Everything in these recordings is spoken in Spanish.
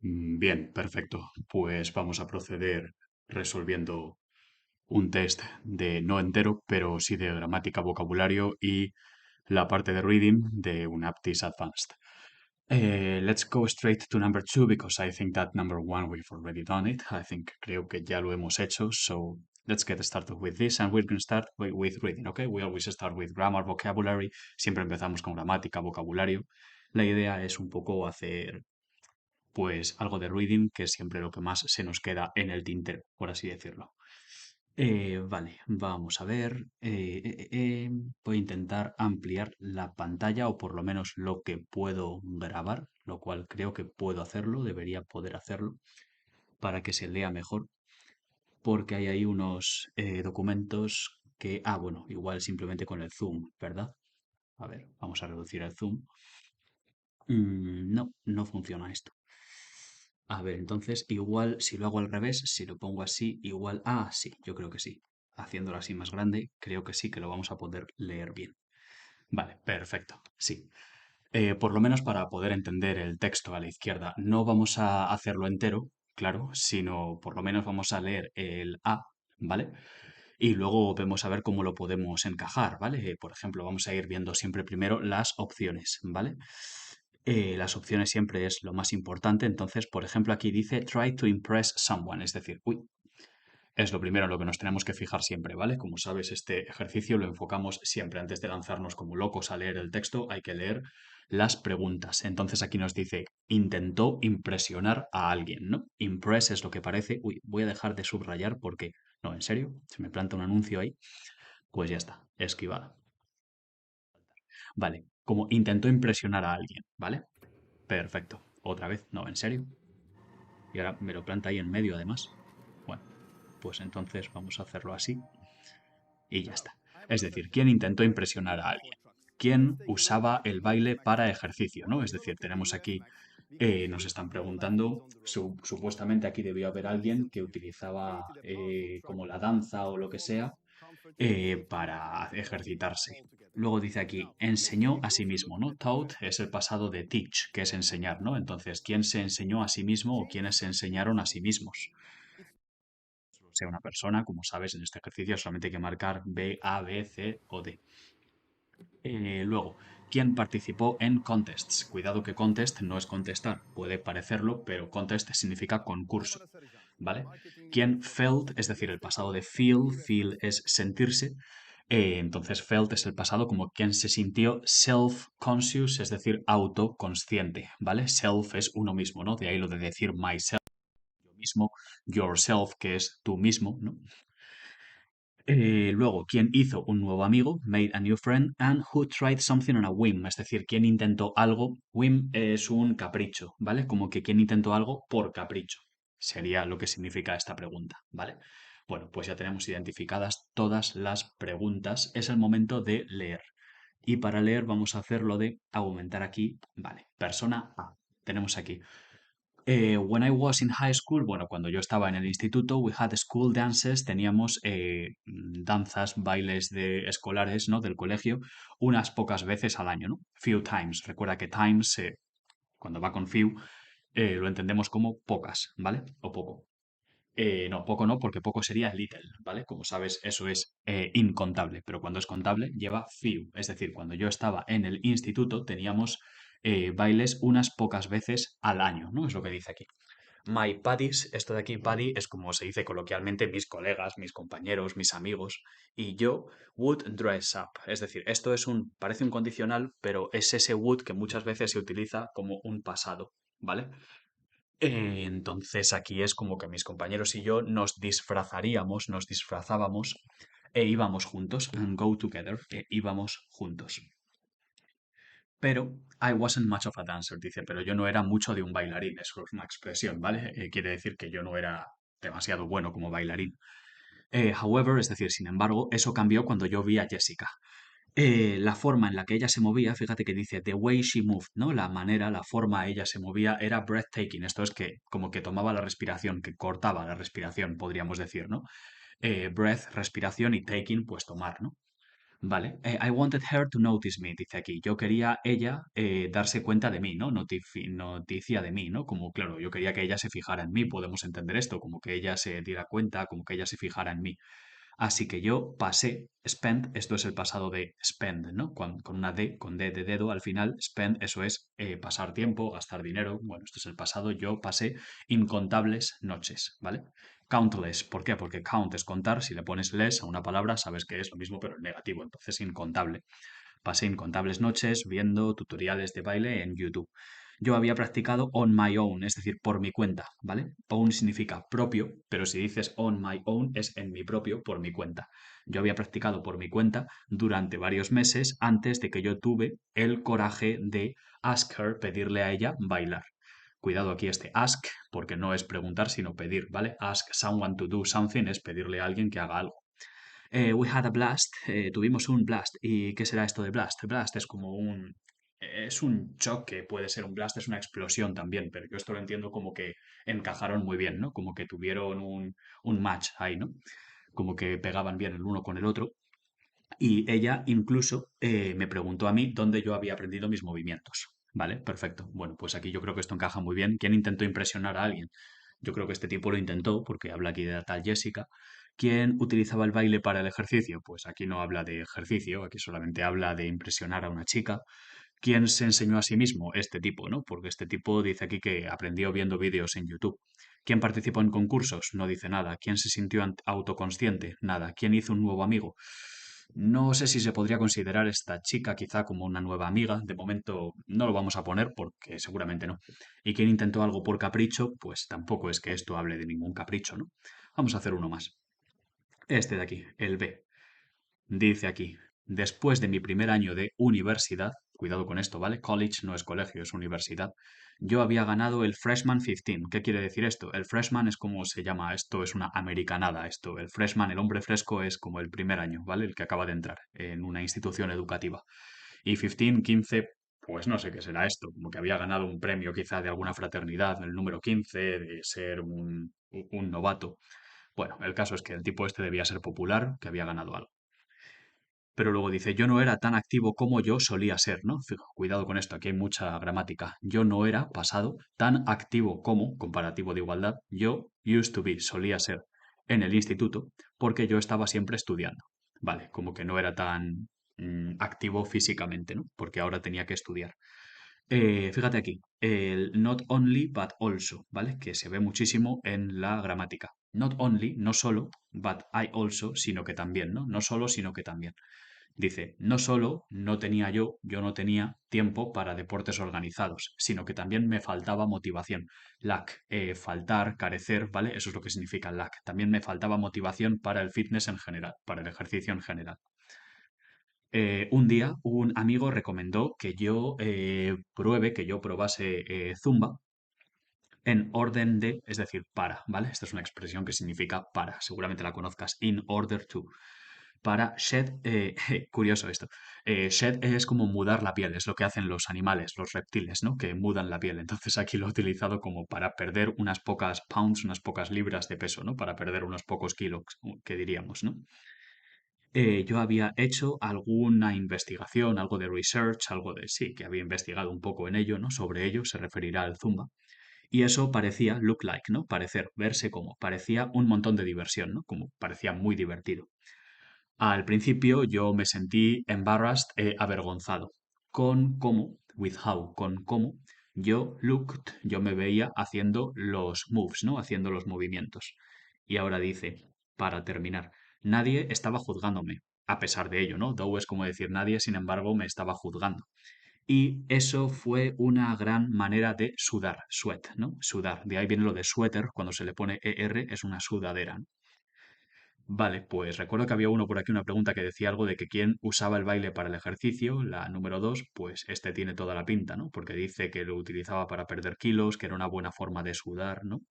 Bien, perfecto. Pues vamos a proceder resolviendo un test de no entero, pero sí de gramática, vocabulario y la parte de reading de un Aptis Advanced. Let's go straight to number two because I think that number one we've already done it. Creo que ya lo hemos hecho. So let's get started with this and we're going to start with reading, okay? We always start with grammar, vocabulary. Siempre empezamos con gramática, vocabulario. La idea es un poco hacer pues algo de reading, que es siempre lo que más se nos queda en el tintero, por así decirlo. Vale, vamos a ver. Voy a intentar ampliar la pantalla o por lo menos lo que puedo grabar, lo cual creo que puedo hacerlo, debería poder hacerlo para que se lea mejor, porque hay ahí unos documentos que... Ah, bueno, igual simplemente con el zoom, ¿verdad? A ver, vamos a reducir el zoom. No, no funciona esto. A ver, entonces igual si lo hago al revés, si lo pongo así, igual... Ah, sí, yo creo que sí. Haciéndolo así más grande, creo que sí que lo vamos a poder leer bien. Vale, perfecto. Sí. Por lo menos para poder entender el texto a la izquierda, no vamos a hacerlo entero, claro, sino por lo menos vamos a leer el A, ¿vale? Y luego vemos a ver cómo lo podemos encajar, ¿vale? Por ejemplo, vamos a ir viendo siempre primero las opciones, ¿vale? Las opciones siempre es lo más importante, entonces, por ejemplo, aquí dice try to impress someone, es decir, uy, es lo primero en lo que nos tenemos que fijar siempre, ¿vale? Como sabes, este ejercicio lo enfocamos siempre antes de lanzarnos como locos a leer el texto, hay que leer las preguntas. Entonces aquí nos dice, intentó impresionar a alguien, ¿no? Impress es lo que parece. Uy, voy a dejar de subrayar porque, no, en serio, se me planta un anuncio ahí. Pues ya está, esquivada. Vale, como intentó impresionar a alguien, ¿vale? Perfecto. Otra vez, no, en serio. Y ahora me lo planta ahí en medio además. Bueno, pues entonces vamos a hacerlo así y ya está. Es decir, ¿quién intentó impresionar a alguien? ¿Quién usaba el baile para ejercicio? ¿No? Es decir, tenemos aquí, nos están preguntando, supuestamente aquí debió haber alguien que utilizaba como la danza o lo que sea para ejercitarse. Luego dice aquí, enseñó a sí mismo, ¿no? Taught es el pasado de teach, que es enseñar, ¿no? Entonces, ¿quién se enseñó a sí mismo o quiénes se enseñaron a sí mismos? Sea una persona, como sabes, en este ejercicio solamente hay que marcar B, A, B, C o D. Luego, ¿quién participó en contests? Cuidado que contest no es contestar, puede parecerlo, pero contest significa concurso, ¿vale? ¿Quién felt, es decir, el pasado de feel es sentirse, entonces felt es el pasado como quien se sintió self-conscious, es decir, autoconsciente, ¿vale? Self es uno mismo, ¿no? De ahí lo de decir myself, yo mismo, yourself, que es tú mismo, ¿no? Luego, ¿quién hizo un nuevo amigo? Made a new friend. And who tried something on a whim. Es decir, ¿quién intentó algo? Whim es un capricho, ¿vale? Como que ¿quién intentó algo por capricho? Sería lo que significa esta pregunta, ¿vale? Bueno, pues ya tenemos identificadas todas las preguntas. Es el momento de leer. Y para leer vamos a hacer lo de aumentar aquí, ¿vale? Persona A. Tenemos aquí when I was in high school, bueno, cuando yo estaba en el instituto, we had school dances, teníamos danzas, bailes de escolares, ¿no? Del colegio, unas pocas veces al año, ¿no? Few times. Recuerda que times, cuando va con few, lo entendemos como pocas, ¿vale? O poco. No, poco no, porque poco sería little, ¿vale? Como sabes, eso es incontable, pero cuando es contable lleva few. Es decir, cuando yo estaba en el instituto teníamos bailes unas pocas veces al año, ¿no? Es lo que dice aquí. My buddies, esto de aquí, buddy, es como se dice coloquialmente mis colegas, mis compañeros, mis amigos, y yo would dress up. Es decir, esto es parece un condicional, pero es ese would que muchas veces se utiliza como un pasado, ¿vale? Entonces aquí es como que mis compañeros y yo nos disfrazaríamos, nos disfrazábamos e íbamos juntos, and go together, íbamos juntos. Pero I wasn't much of a dancer, dice, pero yo no era mucho de un bailarín, eso es una expresión, ¿vale? Quiere decir que yo no era demasiado bueno como bailarín. However, es decir, sin embargo, eso cambió cuando yo vi a Jessica. La forma en la que ella se movía, fíjate que dice the way she moved, ¿no? La manera, la forma ella se movía era breathtaking. Esto es que como que tomaba la respiración, que cortaba la respiración, podríamos decir, ¿no? Breath, respiración y taking, pues tomar, ¿no? Vale. I wanted her to notice me, dice aquí. Yo quería ella darse cuenta de mí, ¿no? Noticia de mí, ¿no? Como, claro, yo quería que ella se fijara en mí, podemos entender esto, como que ella se diera cuenta, como que ella se fijara en mí. Así que yo pasé, spend, esto es el pasado de spend, ¿no? Con una D, con D de dedo al final, spend, eso es pasar tiempo, gastar dinero. Bueno, esto es el pasado. Yo pasé incontables noches, ¿vale? Countless, ¿por qué? Porque count es contar. Si le pones less a una palabra, sabes que es lo mismo, pero en negativo. Entonces, incontable. Pasé incontables noches viendo tutoriales de baile en YouTube. Yo había practicado on my own, es decir, por mi cuenta, ¿vale? Own significa propio, pero si dices on my own es en mi propio, por mi cuenta. Yo había practicado por mi cuenta durante varios meses antes de que yo tuve el coraje de ask her, pedirle a ella bailar. Cuidado aquí este ask, porque no es preguntar, sino pedir, ¿vale? Ask someone to do something es pedirle a alguien que haga algo. We had a blast, tuvimos un blast. ¿Y qué será esto de blast? Blast es como un... Es un choque, puede ser un blast, es una explosión también, pero yo esto lo entiendo como que encajaron muy bien, ¿no? Como que tuvieron un match ahí, ¿no? Como que pegaban bien el uno con el otro. Y ella incluso me preguntó a mí dónde yo había aprendido mis movimientos. ¿Vale? Perfecto. Bueno, pues aquí yo creo que esto encaja muy bien. ¿Quién intentó impresionar a alguien? Yo creo que este tipo lo intentó, porque habla aquí de la tal Jessica. ¿Quién utilizaba el baile para el ejercicio? Pues aquí no habla de ejercicio, aquí solamente habla de impresionar a una chica. ¿Quién se enseñó a sí mismo? Este tipo, ¿no? Porque este tipo dice aquí que aprendió viendo vídeos en YouTube. ¿Quién participó en concursos? No dice nada. ¿Quién se sintió autoconsciente? Nada. ¿Quién hizo un nuevo amigo? No sé si se podría considerar esta chica quizá como una nueva amiga. De momento no lo vamos a poner porque seguramente no. ¿Y quién intentó algo por capricho? Pues tampoco es que esto hable de ningún capricho, ¿no? Vamos a hacer uno más. Este de aquí, el B. Dice aquí, después de mi primer año de universidad, cuidado con esto, ¿vale? College no es colegio, es universidad. Yo había ganado el Freshman 15. ¿Qué quiere decir esto? El freshman es como se llama, esto es una americanada, esto. El freshman, el hombre fresco, es como el primer año, ¿vale? El que acaba de entrar en una institución educativa. Y 15, 15, pues no sé qué será esto, como que había ganado un premio quizá de alguna fraternidad, el número 15, de ser un novato. Bueno, el caso es que el tipo este debía ser popular, que había ganado algo. Pero luego dice, yo no era tan activo como yo solía ser, ¿no? Cuidado con esto, aquí hay mucha gramática. Yo no era, pasado, tan activo como, comparativo de igualdad, yo used to be, solía ser en el instituto, porque yo estaba siempre estudiando. Vale, como que no era tan activo físicamente, ¿no? Porque ahora tenía que estudiar. Fíjate aquí, el not only but also, ¿vale? Que se ve muchísimo en la gramática. Not only, no solo, but I also, sino que también, ¿no? No solo, sino que también. Dice, no solo no tenía yo no tenía tiempo para deportes organizados, sino que también me faltaba motivación. Lack, faltar, carecer, ¿vale? Eso es lo que significa lack. También me faltaba motivación para el fitness en general, para el ejercicio en general. Un día un amigo recomendó que yo pruebe, que yo probase Zumba en orden de, es decir, para, ¿vale? Esta es una expresión que significa para, seguramente la conozcas, in order to. Para shed, curioso esto, shed es como mudar la piel, es lo que hacen los animales, los reptiles, ¿no? Que mudan la piel. Entonces aquí lo he utilizado como para perder unas pocas pounds, unas pocas libras de peso, ¿no? Para perder unos pocos kilos, que diríamos, ¿no? Yo había hecho alguna investigación, algo de research, algo de, sí, que había investigado un poco en ello, ¿no? Sobre ello se referirá al Zumba. Y eso parecía, look like, ¿no? Parecer, verse como, parecía un montón de diversión, ¿no? Como parecía muy divertido. Al principio yo me sentí embarrassed, avergonzado, con cómo, with how, con cómo yo looked, yo me veía haciendo los moves, ¿no? Haciendo los movimientos. Y ahora dice, para terminar, nadie estaba juzgándome, a pesar de ello, ¿no? Though es como decir nadie, sin embargo, me estaba juzgando. Y eso fue una gran manera de sudar, sweat, ¿no? Sudar. De ahí viene lo de sweater, cuando se le pone ER, es una sudadera, ¿no? Vale, pues recuerdo que había uno por aquí, una pregunta que decía algo de que quién usaba el baile para el ejercicio, la número 2, pues este tiene toda la pinta, ¿no? Porque dice que lo utilizaba para perder kilos, que era una buena forma de sudar, ¿no?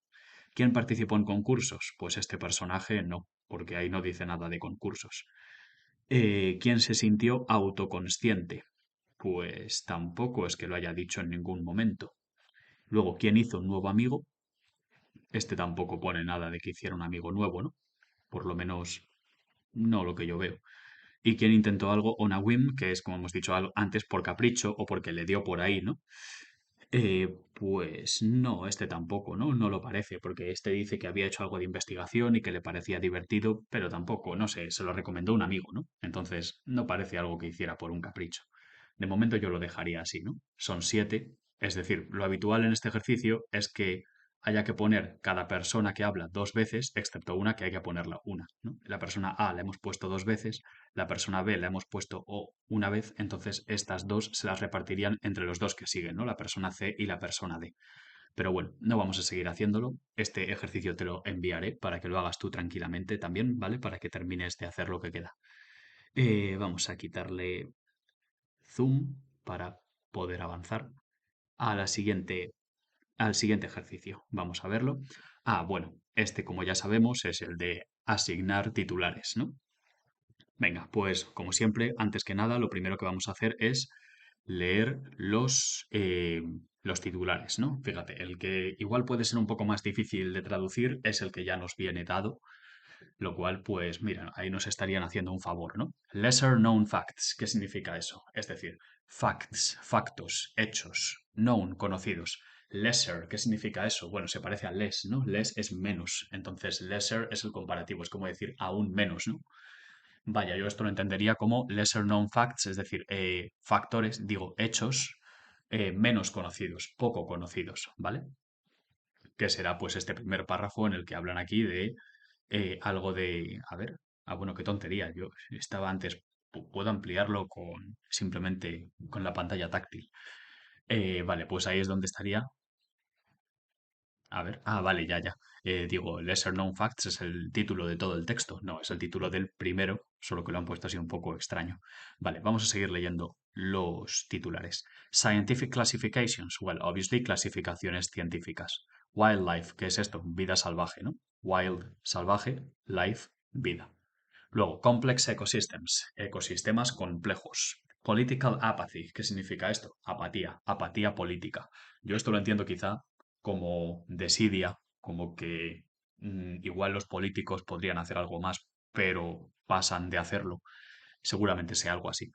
¿Quién participó en concursos? Pues este personaje no, porque ahí no dice nada de concursos. ¿Quién se sintió autoconsciente? Pues tampoco es que lo haya dicho en ningún momento. Luego, ¿quién hizo un nuevo amigo? Este tampoco pone nada de que hiciera un amigo nuevo, ¿no? Por lo menos no lo que yo veo. Y quien intentó algo on a whim, que es, como hemos dicho antes, por capricho o porque le dio por ahí, ¿no? Pues no, este tampoco, ¿no? No lo parece, porque este dice que había hecho algo de investigación y que le parecía divertido, pero tampoco, no sé, se lo recomendó un amigo, ¿no? Entonces, no parece algo que hiciera por un capricho. De momento yo lo dejaría así, ¿no? Son 7, es decir, lo habitual en este ejercicio es que haya que poner cada persona que habla 2 veces, excepto una que hay que ponerla una, ¿no? La persona A la hemos puesto 2 veces, la persona B la hemos puesto O una vez, entonces estas dos se las repartirían entre los dos que siguen, ¿no? La persona C y la persona D. Pero bueno, no vamos a seguir haciéndolo. Este ejercicio te lo enviaré para que lo hagas tú tranquilamente también, ¿vale? Para que termines de hacer lo que queda. Vamos a quitarle zoom para poder avanzar a al siguiente ejercicio. Vamos a verlo. Bueno, este, como ya sabemos, es el de asignar titulares, ¿no? Venga, pues como siempre, antes que nada, lo primero que vamos a hacer es leer los titulares, ¿no? Fíjate, el que igual puede ser un poco más difícil de traducir es el que ya nos viene dado, lo cual, pues mira, ahí nos estarían haciendo un favor, ¿no? Lesser known facts, ¿qué significa eso? Es decir, facts, factos, hechos, known, conocidos. Lesser, ¿qué significa eso? Bueno, se parece a less, ¿no? Less es menos, entonces lesser es el comparativo, es como decir aún menos, ¿no? Vaya, yo esto lo entendería como lesser known facts, es decir, factores, digo, hechos menos conocidos, poco conocidos, ¿vale? Que será pues este primer párrafo en el que hablan aquí de algo de, a ver, bueno, qué tontería, yo estaba antes, puedo ampliarlo con simplemente con la pantalla táctil. Vale, pues ahí es donde estaría. A ver, vale, ya. Digo, Lesser Known Facts es el título de todo el texto. No, es el título del primero, solo que lo han puesto así un poco extraño. Vale, vamos a seguir leyendo los titulares. Scientific Classifications. Well, obviously, clasificaciones científicas. Wildlife, ¿qué es esto? Vida salvaje, ¿no? Wild, salvaje, life, vida. Luego, Complex Ecosystems, ecosistemas complejos. Political Apathy, ¿qué significa esto? Apatía, apatía política. Yo esto lo entiendo quizá como desidia, como que igual los políticos podrían hacer algo más, pero pasan de hacerlo. Seguramente sea algo así.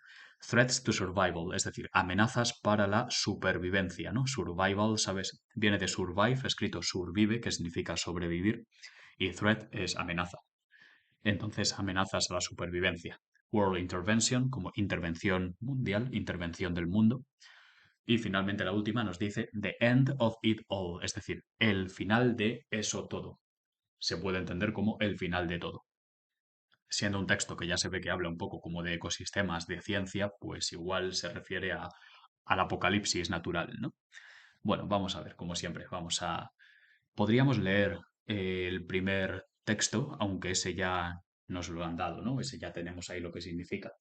Threats to survival, es decir, amenazas para la supervivencia, ¿no? Survival, ¿sabes? Viene de survive, escrito survive, que significa sobrevivir, y threat es amenaza. Entonces, amenazas a la supervivencia. World Intervention, como intervención mundial, intervención del mundo. Y finalmente la última nos dice The End of It All, es decir, el final de eso todo. Se puede entender como el final de todo. Siendo un texto que ya se ve que habla un poco como de ecosistemas, de ciencia, pues igual se refiere al apocalipsis natural, ¿no? Bueno, vamos a ver, como siempre, podríamos leer el primer texto, aunque ese ya nos lo han dado, ¿no? Ese ya tenemos ahí lo que significa.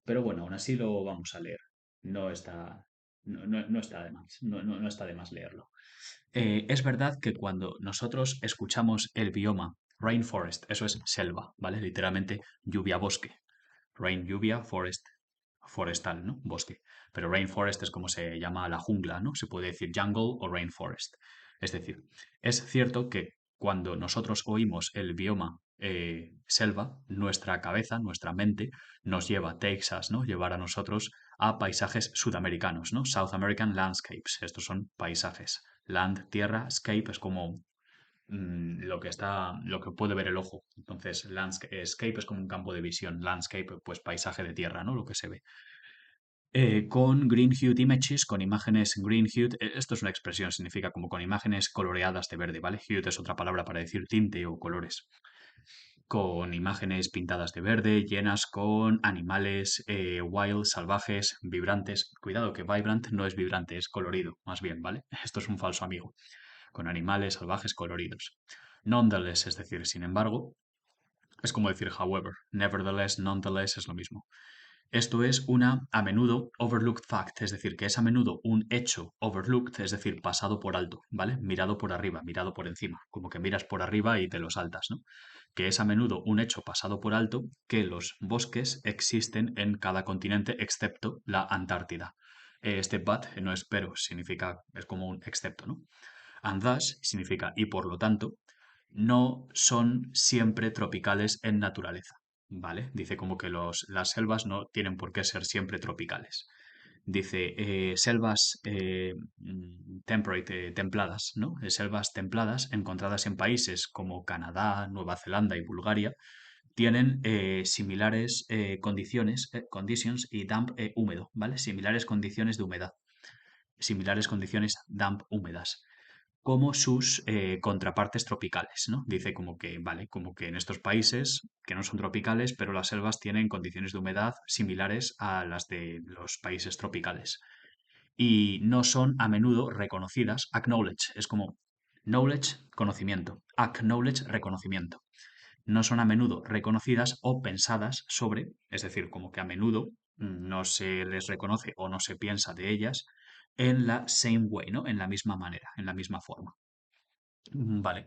Pero bueno, aún así lo vamos a leer. No está, no está de más, no está de más leerlo. Es verdad que cuando nosotros escuchamos el bioma rainforest, eso es selva, ¿vale? Literalmente lluvia bosque. Rain, lluvia, forest, forestal, ¿no? Bosque. Pero rainforest es como se llama la jungla, ¿no? Se puede decir jungle o rainforest. Es decir, es cierto que cuando nosotros oímos el bioma selva, nuestra cabeza, nuestra mente, nos lleva, takes us, ¿no? Llevar a nosotros a paisajes sudamericanos, ¿no? South American landscapes. Estos son paisajes. Land, tierra, scape es como lo que puede ver el ojo. Entonces, landscape es como un campo de visión. Landscape, pues paisaje de tierra, ¿no? Lo que se ve. Con green hued images, con imágenes green hued, esto es una expresión, significa como con imágenes coloreadas de verde, ¿vale? Hued es otra palabra para decir tinte o colores. Con imágenes pintadas de verde, llenas con animales wild, salvajes, vibrantes. Cuidado que vibrant no es vibrante, es colorido, más bien, ¿vale? Esto es un falso amigo. Con animales salvajes coloridos. Nonetheless, es decir, sin embargo, es como decir however. Nevertheless, nonetheless es lo mismo. Esto es una a menudo overlooked fact, es decir, que es a menudo un hecho overlooked, es decir, pasado por alto, ¿vale? Mirado por arriba, mirado por encima, como que miras por arriba y te lo saltas, ¿no? Que es a menudo un hecho pasado por alto que los bosques existen en cada continente excepto la Antártida. Este but no es pero, significa, es como un excepto, ¿no? And thus significa y por lo tanto, no son siempre tropicales en naturaleza. ¿vale? Dice como que las selvas no tienen por qué ser siempre tropicales. Dice selvas temperate, templadas, ¿no? Selvas templadas encontradas en países como Canadá, Nueva Zelanda y Bulgaria tienen similares conditions y damp húmedo, ¿vale? Similares condiciones de humedad, similares condiciones damp húmedas como sus contrapartes tropicales, ¿no? Dice como que, vale, como que en estos países que no son tropicales, pero las selvas tienen condiciones de humedad similares a las de los países tropicales y no son a menudo reconocidas. Acknowledge es como knowledge, conocimiento. Acknowledge, reconocimiento. No son a menudo reconocidas o pensadas sobre, es decir, como que a menudo no se les reconoce o no se piensa de ellas en la same way, ¿no? En la misma manera, en la misma forma. Vale.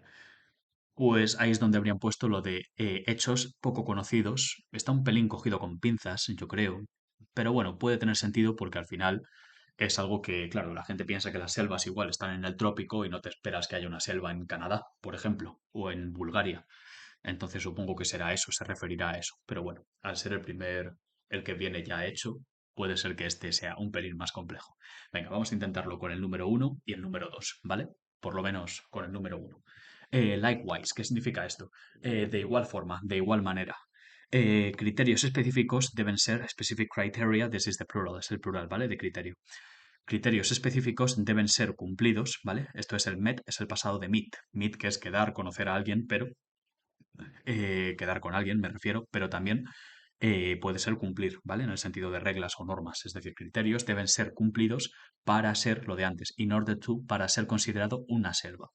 Pues ahí es donde habrían puesto lo de hechos poco conocidos. Está un pelín cogido con pinzas, yo creo. Pero bueno, puede tener sentido porque al final es algo que, claro, la gente piensa que las selvas igual están en el trópico y no te esperas que haya una selva en Canadá, por ejemplo, o en Bulgaria. Entonces supongo que será eso, se referirá a eso. Pero bueno, al ser el que viene ya hecho, puede ser que este sea un pelín más complejo. Venga, vamos a intentarlo con el número uno y el número 2, ¿vale? Por lo menos con el número uno. Likewise, ¿qué significa esto? De igual forma, de igual manera. Criterios específicos deben ser specific criteria, this is the plural, es el plural, ¿vale? De criterio. Criterios específicos deben ser cumplidos, ¿vale? Esto es el met, es el pasado de meet. Meet, que es quedar, conocer a alguien, pero quedar con alguien, me refiero, pero también puede ser cumplir, ¿vale? En el sentido de reglas o normas, es decir, criterios deben ser cumplidos para ser lo de antes, in order to, para ser considerado una selva.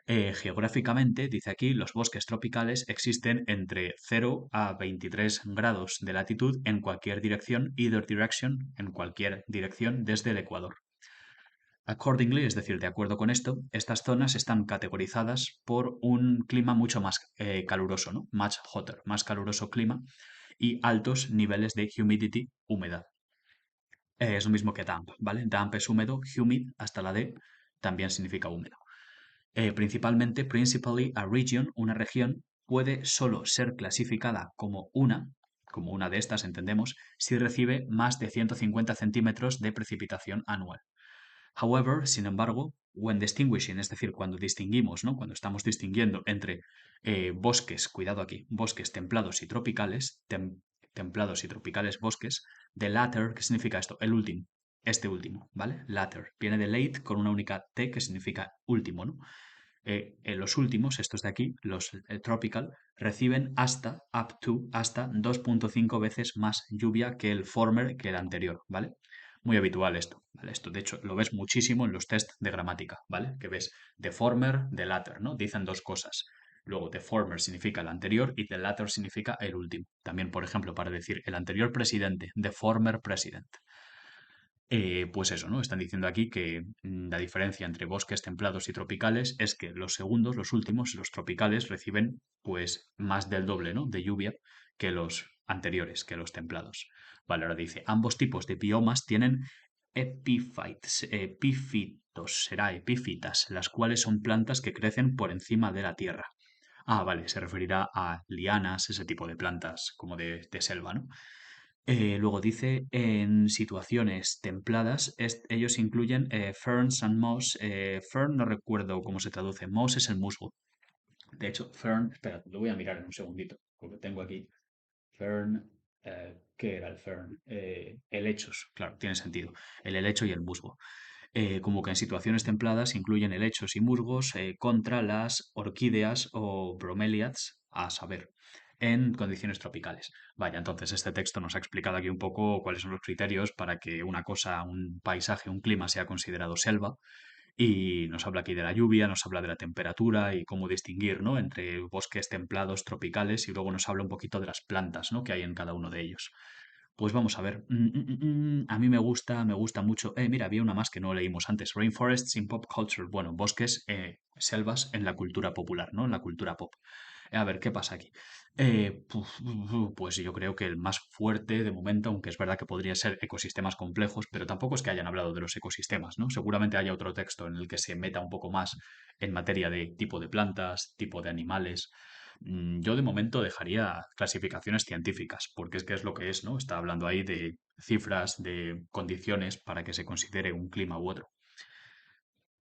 Geográficamente, dice aquí, los bosques tropicales existen entre 0 a 23 grados de latitud en cualquier dirección, either direction, en cualquier dirección desde el Ecuador. Accordingly, es decir, de acuerdo con esto, estas zonas están categorizadas por un clima mucho más caluroso, ¿no? Much hotter, más caluroso clima y altos niveles de humidity, humedad. Es lo mismo que damp, ¿vale? Damp es húmedo, humid hasta la D también significa húmedo. Principally a region, una región, puede solo ser clasificada como una de estas, entendemos, si recibe más de 150 centímetros de precipitación anual. However, sin embargo, when distinguishing, es decir, cuando distinguimos, ¿no? Cuando estamos distinguiendo entre bosques, cuidado aquí, bosques templados y tropicales, templados y tropicales bosques, the latter, ¿qué significa esto? El último, este último, ¿vale? Latter, viene de late con una única T que significa último, ¿no? En los últimos, estos de aquí, los tropical, reciben hasta 2.5 veces más lluvia que el former, que el anterior, ¿vale? Muy habitual esto, ¿vale? Esto, de hecho, lo ves muchísimo en los test de gramática, ¿vale? Que ves the former, the latter, ¿no? Dicen dos cosas. Luego, the former significa el anterior y the latter significa el último. También, por ejemplo, para decir el anterior presidente, the former president. Pues eso, ¿no? Están diciendo aquí que la diferencia entre bosques templados y tropicales es que los segundos, los últimos, los tropicales, reciben pues más del doble, ¿no? De lluvia que los anteriores, que los templados. Vale, ahora dice, ambos tipos de biomas tienen epífitos, será epífitas, las cuales son plantas que crecen por encima de la tierra. Ah, vale, se referirá a lianas, ese tipo de plantas como de selva, ¿no? Luego dice, en situaciones templadas, ellos incluyen ferns and moss. Fern no recuerdo cómo se traduce, moss es el musgo. De hecho, fern, espera, lo voy a mirar en un segundito, porque tengo aquí fern, ¿qué era el fern? Helechos, claro, tiene sentido. El helecho y el musgo. Como que en situaciones templadas incluyen helechos y musgos contra las orquídeas o bromeliads, a saber, en condiciones tropicales. Vaya, entonces este texto nos ha explicado aquí un poco cuáles son los criterios para que una cosa, un paisaje, un clima sea considerado selva. Y nos habla aquí de la lluvia, nos habla de la temperatura y cómo distinguir, ¿no? Entre bosques templados, tropicales y luego nos habla un poquito de las plantas, ¿no? Que hay en cada uno de ellos. Pues vamos a ver. A mí me gusta mucho. Mira, había una más que no leímos antes. Rainforests in Pop Culture. Bueno, bosques, selvas en la cultura popular, ¿no? En la cultura pop. A ver, ¿qué pasa aquí? Pues yo creo que el más fuerte de momento, aunque es verdad que podría ser ecosistemas complejos, pero tampoco es que hayan hablado de los ecosistemas, ¿no? Seguramente haya otro texto en el que se meta un poco más en materia de tipo de plantas, tipo de animales. Yo de momento dejaría clasificaciones científicas, porque es que es lo que es, ¿no? Está hablando ahí de cifras, de condiciones para que se considere un clima u otro.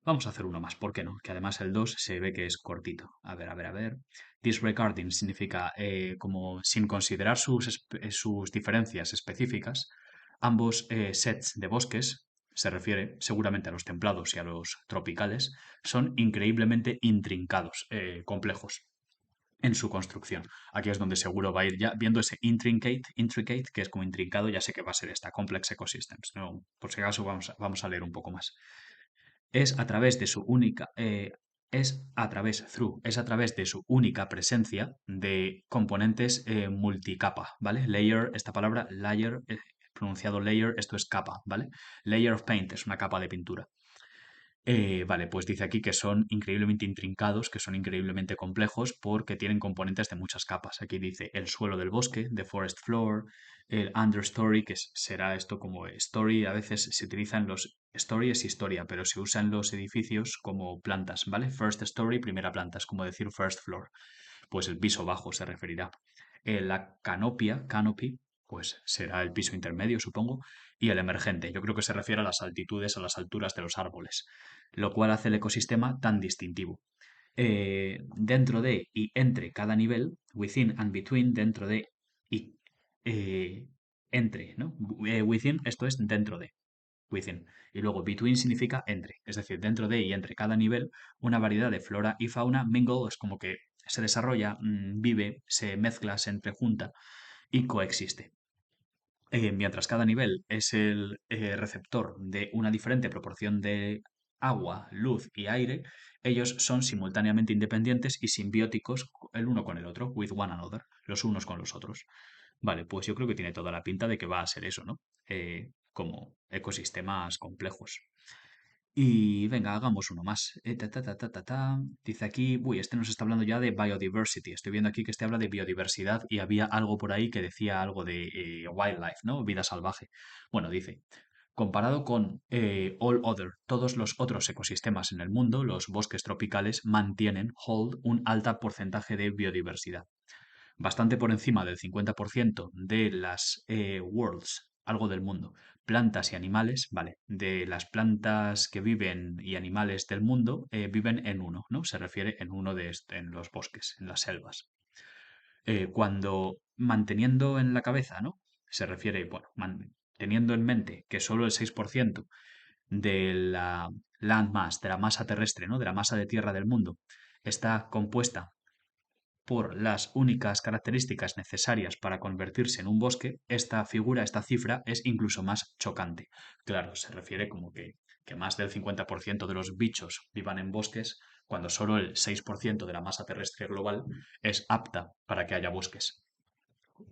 Vamos a hacer uno más, ¿por qué no? Que además el 2 se ve que es cortito. A ver, a ver, a ver. Disregarding significa como sin considerar sus diferencias específicas, ambos sets de bosques, se refiere seguramente a los templados y a los tropicales, son increíblemente intrincados, complejos en su construcción. Aquí es donde seguro va a ir ya viendo ese intricate, que es como intrincado, ya sé que va a ser esta, Complex Ecosystems. ¿No? Por si acaso vamos a leer un poco más. Es a través de su única, es a través de su única presencia de componentes multicapa, ¿vale? Layer, esta palabra, layer, pronunciado layer, esto es capa, ¿vale? Layer of paint es una capa de pintura. Vale, pues dice aquí que son increíblemente intrincados, que son increíblemente complejos porque tienen componentes de muchas capas. Aquí dice el suelo del bosque, the forest floor, el understory, que será esto como story, a veces se utilizan los story es historia, pero se usan los edificios como plantas, ¿vale? First story, primera planta, es como decir first floor, pues el piso bajo se referirá. La canopia, canopy, pues será el piso intermedio, supongo, y el emergente. Yo creo que se refiere a las altitudes, a las alturas de los árboles, lo cual hace el ecosistema tan distintivo. Dentro de y entre cada nivel, within and between, dentro de y eh, entre, ¿no? Within, esto es dentro de, within. Y luego between significa entre, es decir, dentro de y entre cada nivel, una variedad de flora y fauna mingle, es como que se desarrolla, vive, se mezcla, se entrejunta y coexiste. Mientras cada nivel es el receptor de una diferente proporción de agua, luz y aire, ellos son simultáneamente independientes y simbióticos el uno con el otro, with one another, los unos con los otros. Vale, pues yo creo que tiene toda la pinta de que va a ser eso, ¿no? Como ecosistemas complejos. Y venga, hagamos uno más. Dice aquí, uy, este nos está hablando ya de biodiversity. Estoy viendo aquí que este habla de biodiversidad y había algo por ahí que decía algo de wildlife, ¿no? Vida salvaje. Bueno, dice, comparado con all other, todos los otros ecosistemas en el mundo, los bosques tropicales mantienen, hold, un alto porcentaje de biodiversidad bastante por encima del 50% de las worlds, algo del mundo, plantas y animales, vale, de las plantas que viven y animales del mundo viven en uno, ¿no? Se refiere en uno en los bosques, en las selvas. Cuando manteniendo en la cabeza, ¿no? Se refiere, bueno, teniendo en mente que solo el 6% de la landmass, de la masa terrestre, ¿no? De la masa de tierra del mundo, está compuesta por las únicas características necesarias para convertirse en un bosque, esta figura, esta cifra, es incluso más chocante. Claro, se refiere como que más del 50% de los bichos vivan en bosques, cuando solo el 6% de la masa terrestre global es apta para que haya bosques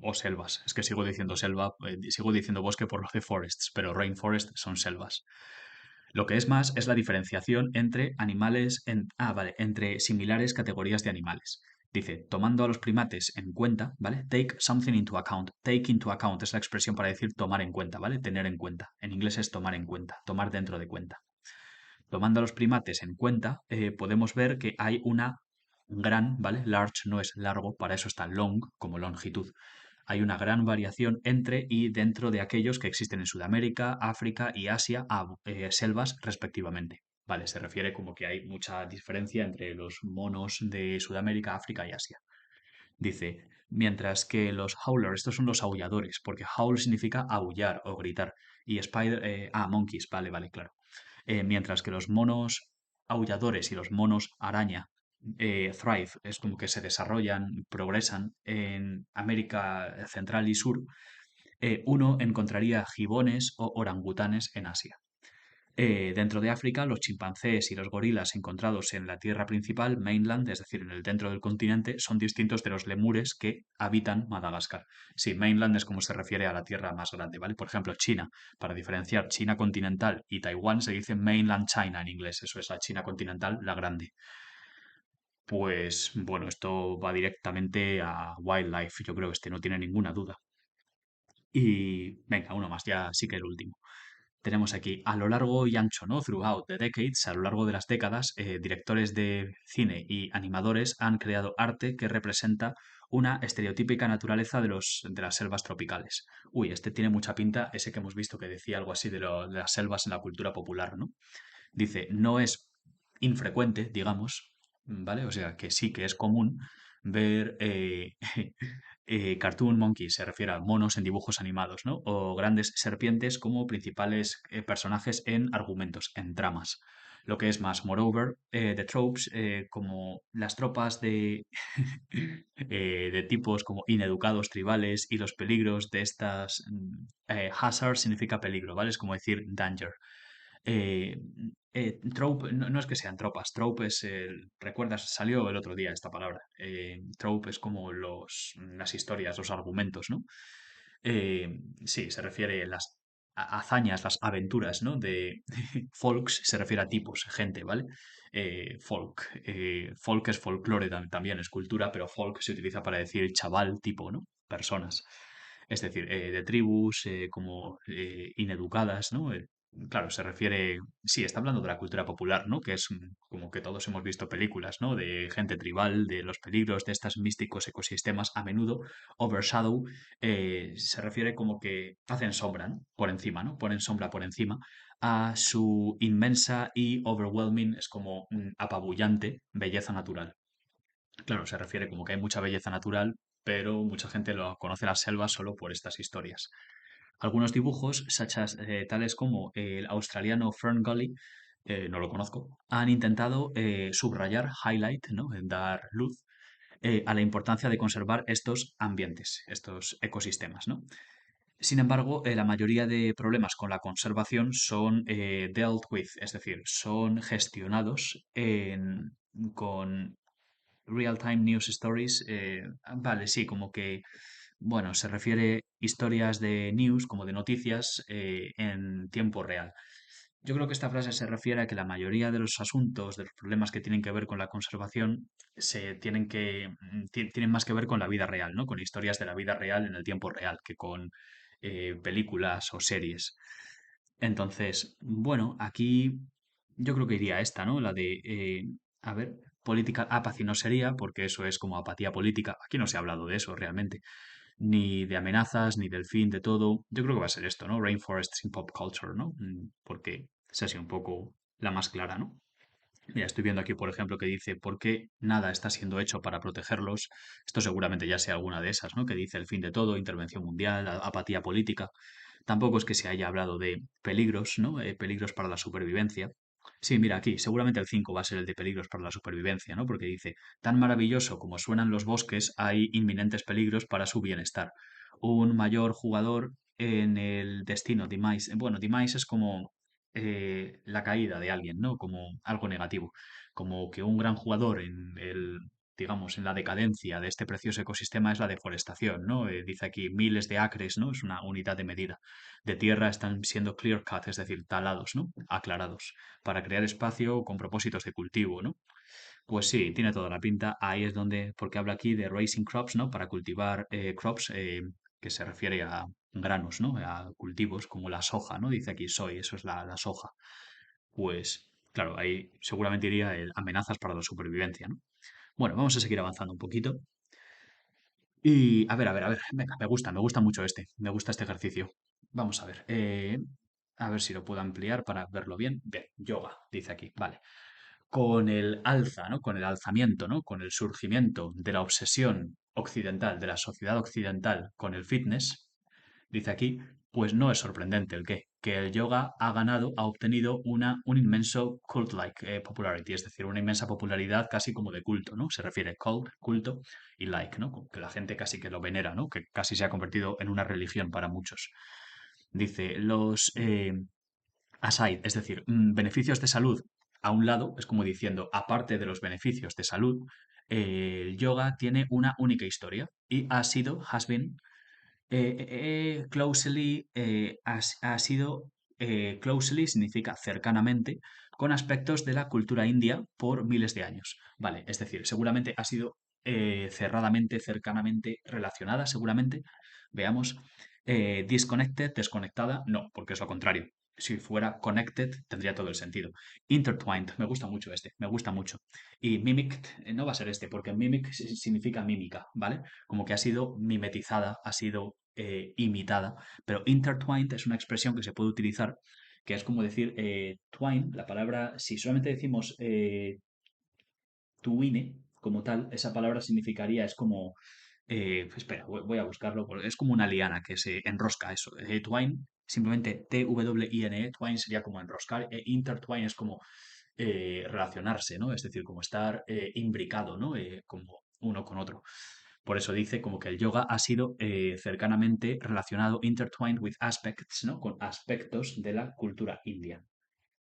o selvas. Es que sigo diciendo selva, sigo diciendo bosque por lo de forests, pero rainforest son selvas. Lo que es más es la diferenciación entre animales, vale, entre similares categorías de animales. Dice, tomando a los primates en cuenta, ¿vale? Take something into account. Take into account es la expresión para decir tomar en cuenta, ¿vale? Tener en cuenta. En inglés es tomar en cuenta, tomar dentro de cuenta. Tomando a los primates en cuenta, podemos ver que hay una gran, ¿vale? Large no es largo, para eso está long como longitud. Hay una gran variación entre y dentro de aquellos que existen en Sudamérica, África y Asia, selvas respectivamente. Vale, se refiere como que hay mucha diferencia entre los monos de Sudamérica, África y Asia. Dice, mientras que los howlers, estos son los aulladores, porque howl significa aullar o gritar. Y monkeys, vale, vale, claro. Mientras que los monos aulladores y los monos araña thrive, es como que se desarrollan, progresan en América Central y Sur, uno encontraría gibones o orangutanes en Asia. Dentro de África, los chimpancés y los gorilas encontrados en la tierra principal, mainland, es decir, en el centro del continente, son distintos de los lemures que habitan Madagascar. Sí, mainland es como se refiere a la tierra más grande, ¿vale? Por ejemplo, China, para diferenciar China continental y Taiwán se dice mainland China en inglés, eso es la China continental, la grande. Pues bueno, esto va directamente a wildlife, yo creo que este no tiene ninguna duda. Y venga, uno más, ya sí que el último. Tenemos aquí, a lo largo y ancho, ¿no? Throughout the decades, a lo largo de las décadas, directores de cine y animadores han creado arte que representa una estereotípica naturaleza de las selvas tropicales. Uy, este tiene mucha pinta, ese que hemos visto que decía algo así de las selvas en la cultura popular, ¿no? Dice, no es infrecuente, digamos, ¿vale? O sea, que sí que es común ver cartoon monkeys, se refiere a monos en dibujos animados, ¿no? O grandes serpientes como principales personajes en argumentos, en tramas. Lo que es más, moreover, the tropes, como las tropas de tipos como ineducados tribales y los peligros de estas... hazard significa peligro, ¿vale? Es como decir danger. Eh, trope, no es que sean tropas, trope es ¿recuerdas? Salió el otro día esta palabra. Trope es como las historias, los argumentos, ¿no? Sí, se refiere a las hazañas, las aventuras, ¿no? De folks, se refiere a tipos, gente, ¿vale? Folk es folclore también, es cultura, pero folk se utiliza para decir chaval, tipo, ¿no? Personas. Es decir, de tribus como ineducadas, ¿no? Claro, se refiere, sí, está hablando de la cultura popular, ¿no? Que es como que todos hemos visto películas, ¿no? De gente tribal, de los peligros de estos místicos ecosistemas, a menudo overshadow se refiere como que hacen sombra, ¿no? Por encima, ¿no? Ponen sombra por encima a su inmensa y overwhelming, es como apabullante belleza natural. Claro, se refiere como que hay mucha belleza natural, pero mucha gente lo conoce las selvas solo por estas historias. Algunos dibujos, tales como el australiano Fern Gully, no lo conozco, han intentado subrayar, highlight, ¿no? Dar luz a la importancia de conservar estos ambientes, estos ecosistemas, ¿no? Sin embargo, la mayoría de problemas con la conservación son dealt with, es decir, son gestionados con real-time news stories. Vale, sí, como que, bueno, se refiere historias de news, como de noticias, en tiempo real. Yo creo que esta frase se refiere a que la mayoría de los asuntos, de los problemas que tienen que ver con la conservación, tienen más que ver con la vida real, ¿no? Con historias de la vida real en el tiempo real, que con películas o series. Entonces, bueno, aquí yo creo que iría esta, ¿no? La de, a ver, política apathy no sería, porque eso es como apatía política. Aquí no se ha hablado de eso realmente, ni de amenazas, ni del fin de todo. Yo creo que va a ser esto, ¿no? Rainforests in pop culture, ¿no? Porque es así un poco la más clara, ¿no? Mira, estoy viendo aquí, por ejemplo, que dice, ¿por qué nada está siendo hecho para protegerlos? Esto seguramente ya sea alguna de esas, ¿no? Que dice el fin de todo, intervención mundial, apatía política. Tampoco es que se haya hablado de peligros, ¿no? Peligros para la supervivencia. Sí, mira, aquí, seguramente el 5 va a ser el de peligros para la supervivencia, ¿no? Porque dice, tan maravilloso como suenan los bosques, hay inminentes peligros para su bienestar. Un mayor jugador en el destino, demise. Bueno, demise es como la caída de alguien, ¿no? Como algo negativo. Como que un gran jugador digamos, en la decadencia de este precioso ecosistema es la deforestación, ¿no? Dice aquí miles de acres, ¿no? Es una unidad de medida. De tierra están siendo clear cut, es decir, talados, ¿no? Aclarados, para crear espacio con propósitos de cultivo, ¿no? Pues sí, tiene toda la pinta. Ahí es donde, porque habla aquí de raising crops, ¿no? Para cultivar crops, que se refiere a granos, ¿no? A cultivos como la soja, ¿no? Dice aquí soy, eso es la soja. Pues claro, ahí seguramente iría el amenazas para la supervivencia, ¿no? Bueno, vamos a seguir avanzando un poquito. Y a ver, venga, me gusta mucho me gusta este ejercicio. Vamos a ver, a ver si lo puedo ampliar para verlo bien. Bien, yoga, dice aquí, vale. Con el alza, ¿no? Con el alzamiento, ¿no? Con el surgimiento de la obsesión occidental, de la sociedad occidental con el fitness, dice aquí, pues no es sorprendente que el yoga ha ganado, ha obtenido un inmenso cult-like popularity, es decir, una inmensa popularidad casi como de culto, ¿no? Se refiere cult, culto, y like, ¿no? Como que la gente casi que lo venera, ¿no? Que casi se ha convertido en una religión para muchos. Dice, los aside, es decir, beneficios de salud a un lado, es como diciendo, aparte de los beneficios de salud, el yoga tiene una única historia y has been, closely, ha sido, closely significa cercanamente, con aspectos de la cultura india por miles de años. Vale, es decir, seguramente ha sido cerradamente, cercanamente relacionada, seguramente. Veamos, disconnected, desconectada, no, porque es lo contrario. si fuera connected, tendría todo el sentido. Intertwined, me gusta mucho este, me gusta mucho. Y mimicked no va a ser este, porque mimic significa mímica, ¿vale? Como que ha sido mimetizada, ha sido imitada, pero intertwined es una expresión que se puede utilizar, que es como decir twine, la palabra, si solamente decimos twine como tal, esa palabra significaría, es como espera, voy a buscarlo, porque es como una liana que se enrosca eso. Twine, simplemente Twine, twine sería como enroscar, intertwine es como relacionarse, ¿no? Es decir, como estar imbricado, ¿no? Como uno con otro. Por eso dice como que el yoga ha sido cercanamente relacionado, intertwined with aspects, ¿no? Con aspectos de la cultura india.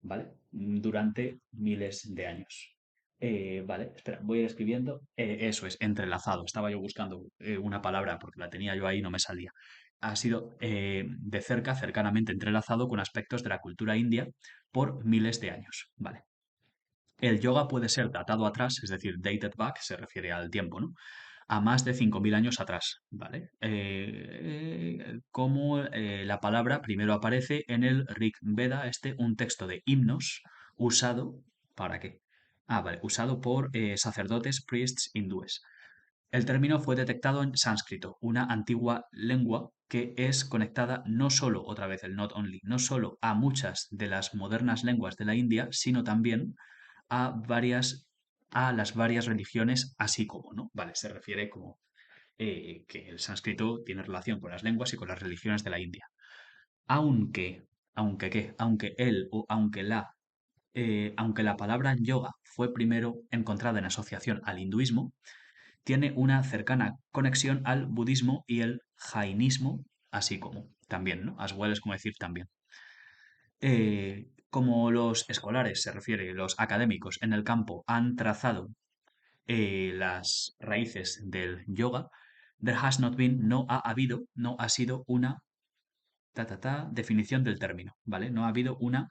¿Vale? Durante miles de años. Vale, espera, voy a ir escribiendo. Eso es, entrelazado. Estaba yo buscando una palabra porque la tenía yo ahí y no me salía. Ha sido de cerca, cercanamente entrelazado con aspectos de la cultura india por miles de años. Vale. El yoga puede ser datado atrás, es decir, dated back, se refiere al tiempo, ¿no? A más de 5.000 años atrás, ¿vale? Como la palabra primero aparece en el Rig Veda, un texto de himnos usado, ¿para qué? Ah, vale, usado por sacerdotes, priests hindúes. El término fue detectado en sánscrito, una antigua lengua que es conectada no solo, otra vez el not only, no solo a muchas de las modernas lenguas de la India, sino también a a las varias religiones, así como, ¿no? Vale, se refiere como que el sánscrito tiene relación con las lenguas y con las religiones de la India. Aunque, aunque qué, aunque él o aunque la palabra yoga fue primero encontrada en asociación al hinduismo, tiene una cercana conexión al budismo y el jainismo, así como también, ¿no? As well es como decir también. Como los escolares, se refiere, los académicos en el campo han trazado las raíces del yoga, there has not been, no ha habido, no ha sido una definición del término, ¿vale? No ha habido una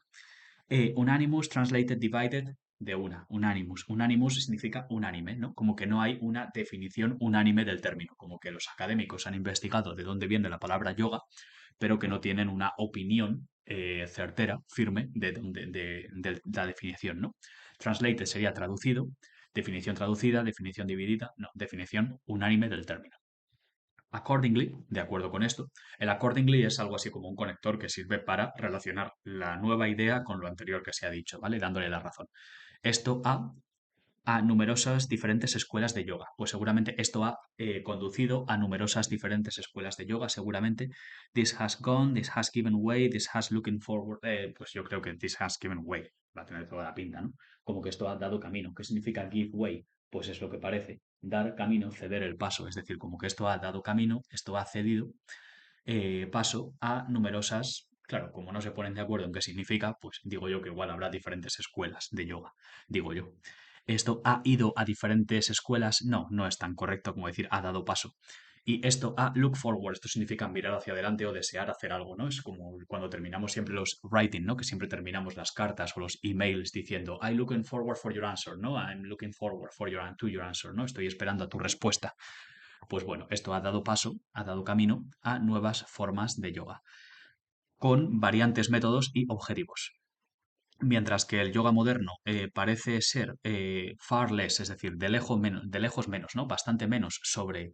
unanimous translated divided de una, unanimous. Unanimous significa unánime, ¿no? Como que no hay una definición unánime del término, como que los académicos han investigado de dónde viene la palabra yoga, pero que no tienen una opinión certera, firme, de la definición, ¿no? Translated sería traducido, definición traducida, definición dividida, no, definición unánime del término. Accordingly, de acuerdo con esto, el accordingly es algo así como un conector que sirve para relacionar la nueva idea con lo anterior que se ha dicho, ¿vale? Dándole la razón. Esto a numerosas diferentes escuelas de yoga. Pues seguramente esto ha conducido a numerosas diferentes escuelas de yoga. Seguramente this has gone, this has given way, this has looking forward. Pues yo creo que this has given way. Va a tener toda la pinta, ¿no? Como que esto ha dado camino. ¿Qué significa give way? Pues es lo que parece. Dar camino, ceder el paso. Es decir, como que esto ha dado camino, esto ha cedido paso a numerosas. Claro, como no se ponen de acuerdo en qué significa, pues digo yo que igual habrá diferentes escuelas de yoga, digo yo. ¿Esto ha ido a diferentes escuelas? No, no es tan correcto como decir ha dado paso. Y esto a look forward, esto significa mirar hacia adelante o desear hacer algo, ¿no? Es como cuando terminamos siempre los writing, ¿no? Que siempre terminamos las cartas o los emails diciendo I'm looking forward for your answer, ¿no? I'm looking forward to your answer, ¿no? Estoy esperando a tu respuesta. Pues bueno, esto ha dado paso, ha dado camino a nuevas formas de yoga, con variantes métodos y objetivos. Mientras que el yoga moderno parece ser far less, es decir, de lejos menos, ¿no? Bastante menos sobre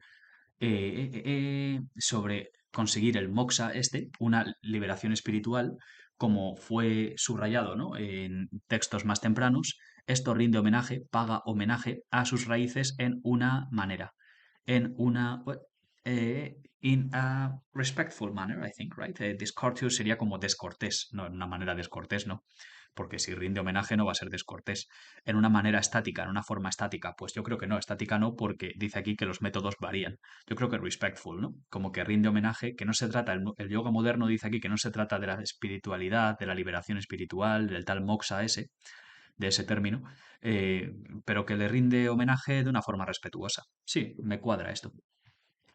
conseguir el moksha una liberación espiritual, como fue subrayado, ¿no? En textos más tempranos, esto rinde homenaje, paga homenaje a sus raíces en una manera, en una in a respectful manner, I think, right? Discourteous sería como descortés, no en una manera descortés, no, porque si rinde homenaje no va a ser descortés. En una manera estática, en una forma estática, pues yo creo que no, estática no, porque dice aquí que los métodos varían. Yo creo que respectful, ¿no? Como que rinde homenaje, que no se trata, el yoga moderno dice aquí que no se trata de la espiritualidad, de la liberación espiritual, del tal moksha de ese término, eh, pero que le rinde homenaje de una forma respetuosa. Sí, me cuadra esto.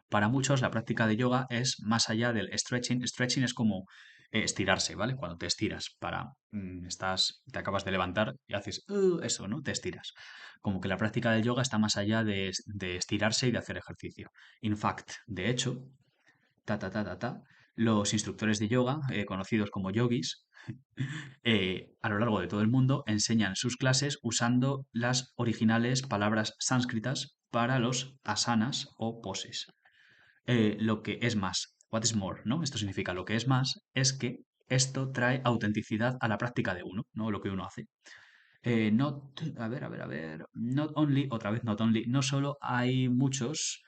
Para muchos, la práctica de yoga es más allá del stretching. Stretching es como estirarse, ¿vale? Cuando te estiras te acabas de levantar y haces eso, ¿no? Te estiras. Como que la práctica del yoga está más allá de estirarse y de hacer ejercicio. In fact, de hecho, ta, ta, ta, ta, ta. Los instructores de yoga, conocidos como yogis, a lo largo de todo el mundo enseñan sus clases usando las originales palabras sánscritas para los asanas o poses. Lo que es más, what is more, ¿no? Esto significa lo que es más, es que esto trae autenticidad a la práctica de uno, ¿no? Lo que uno hace. A ver, not only, otra vez not only, no solo hay muchos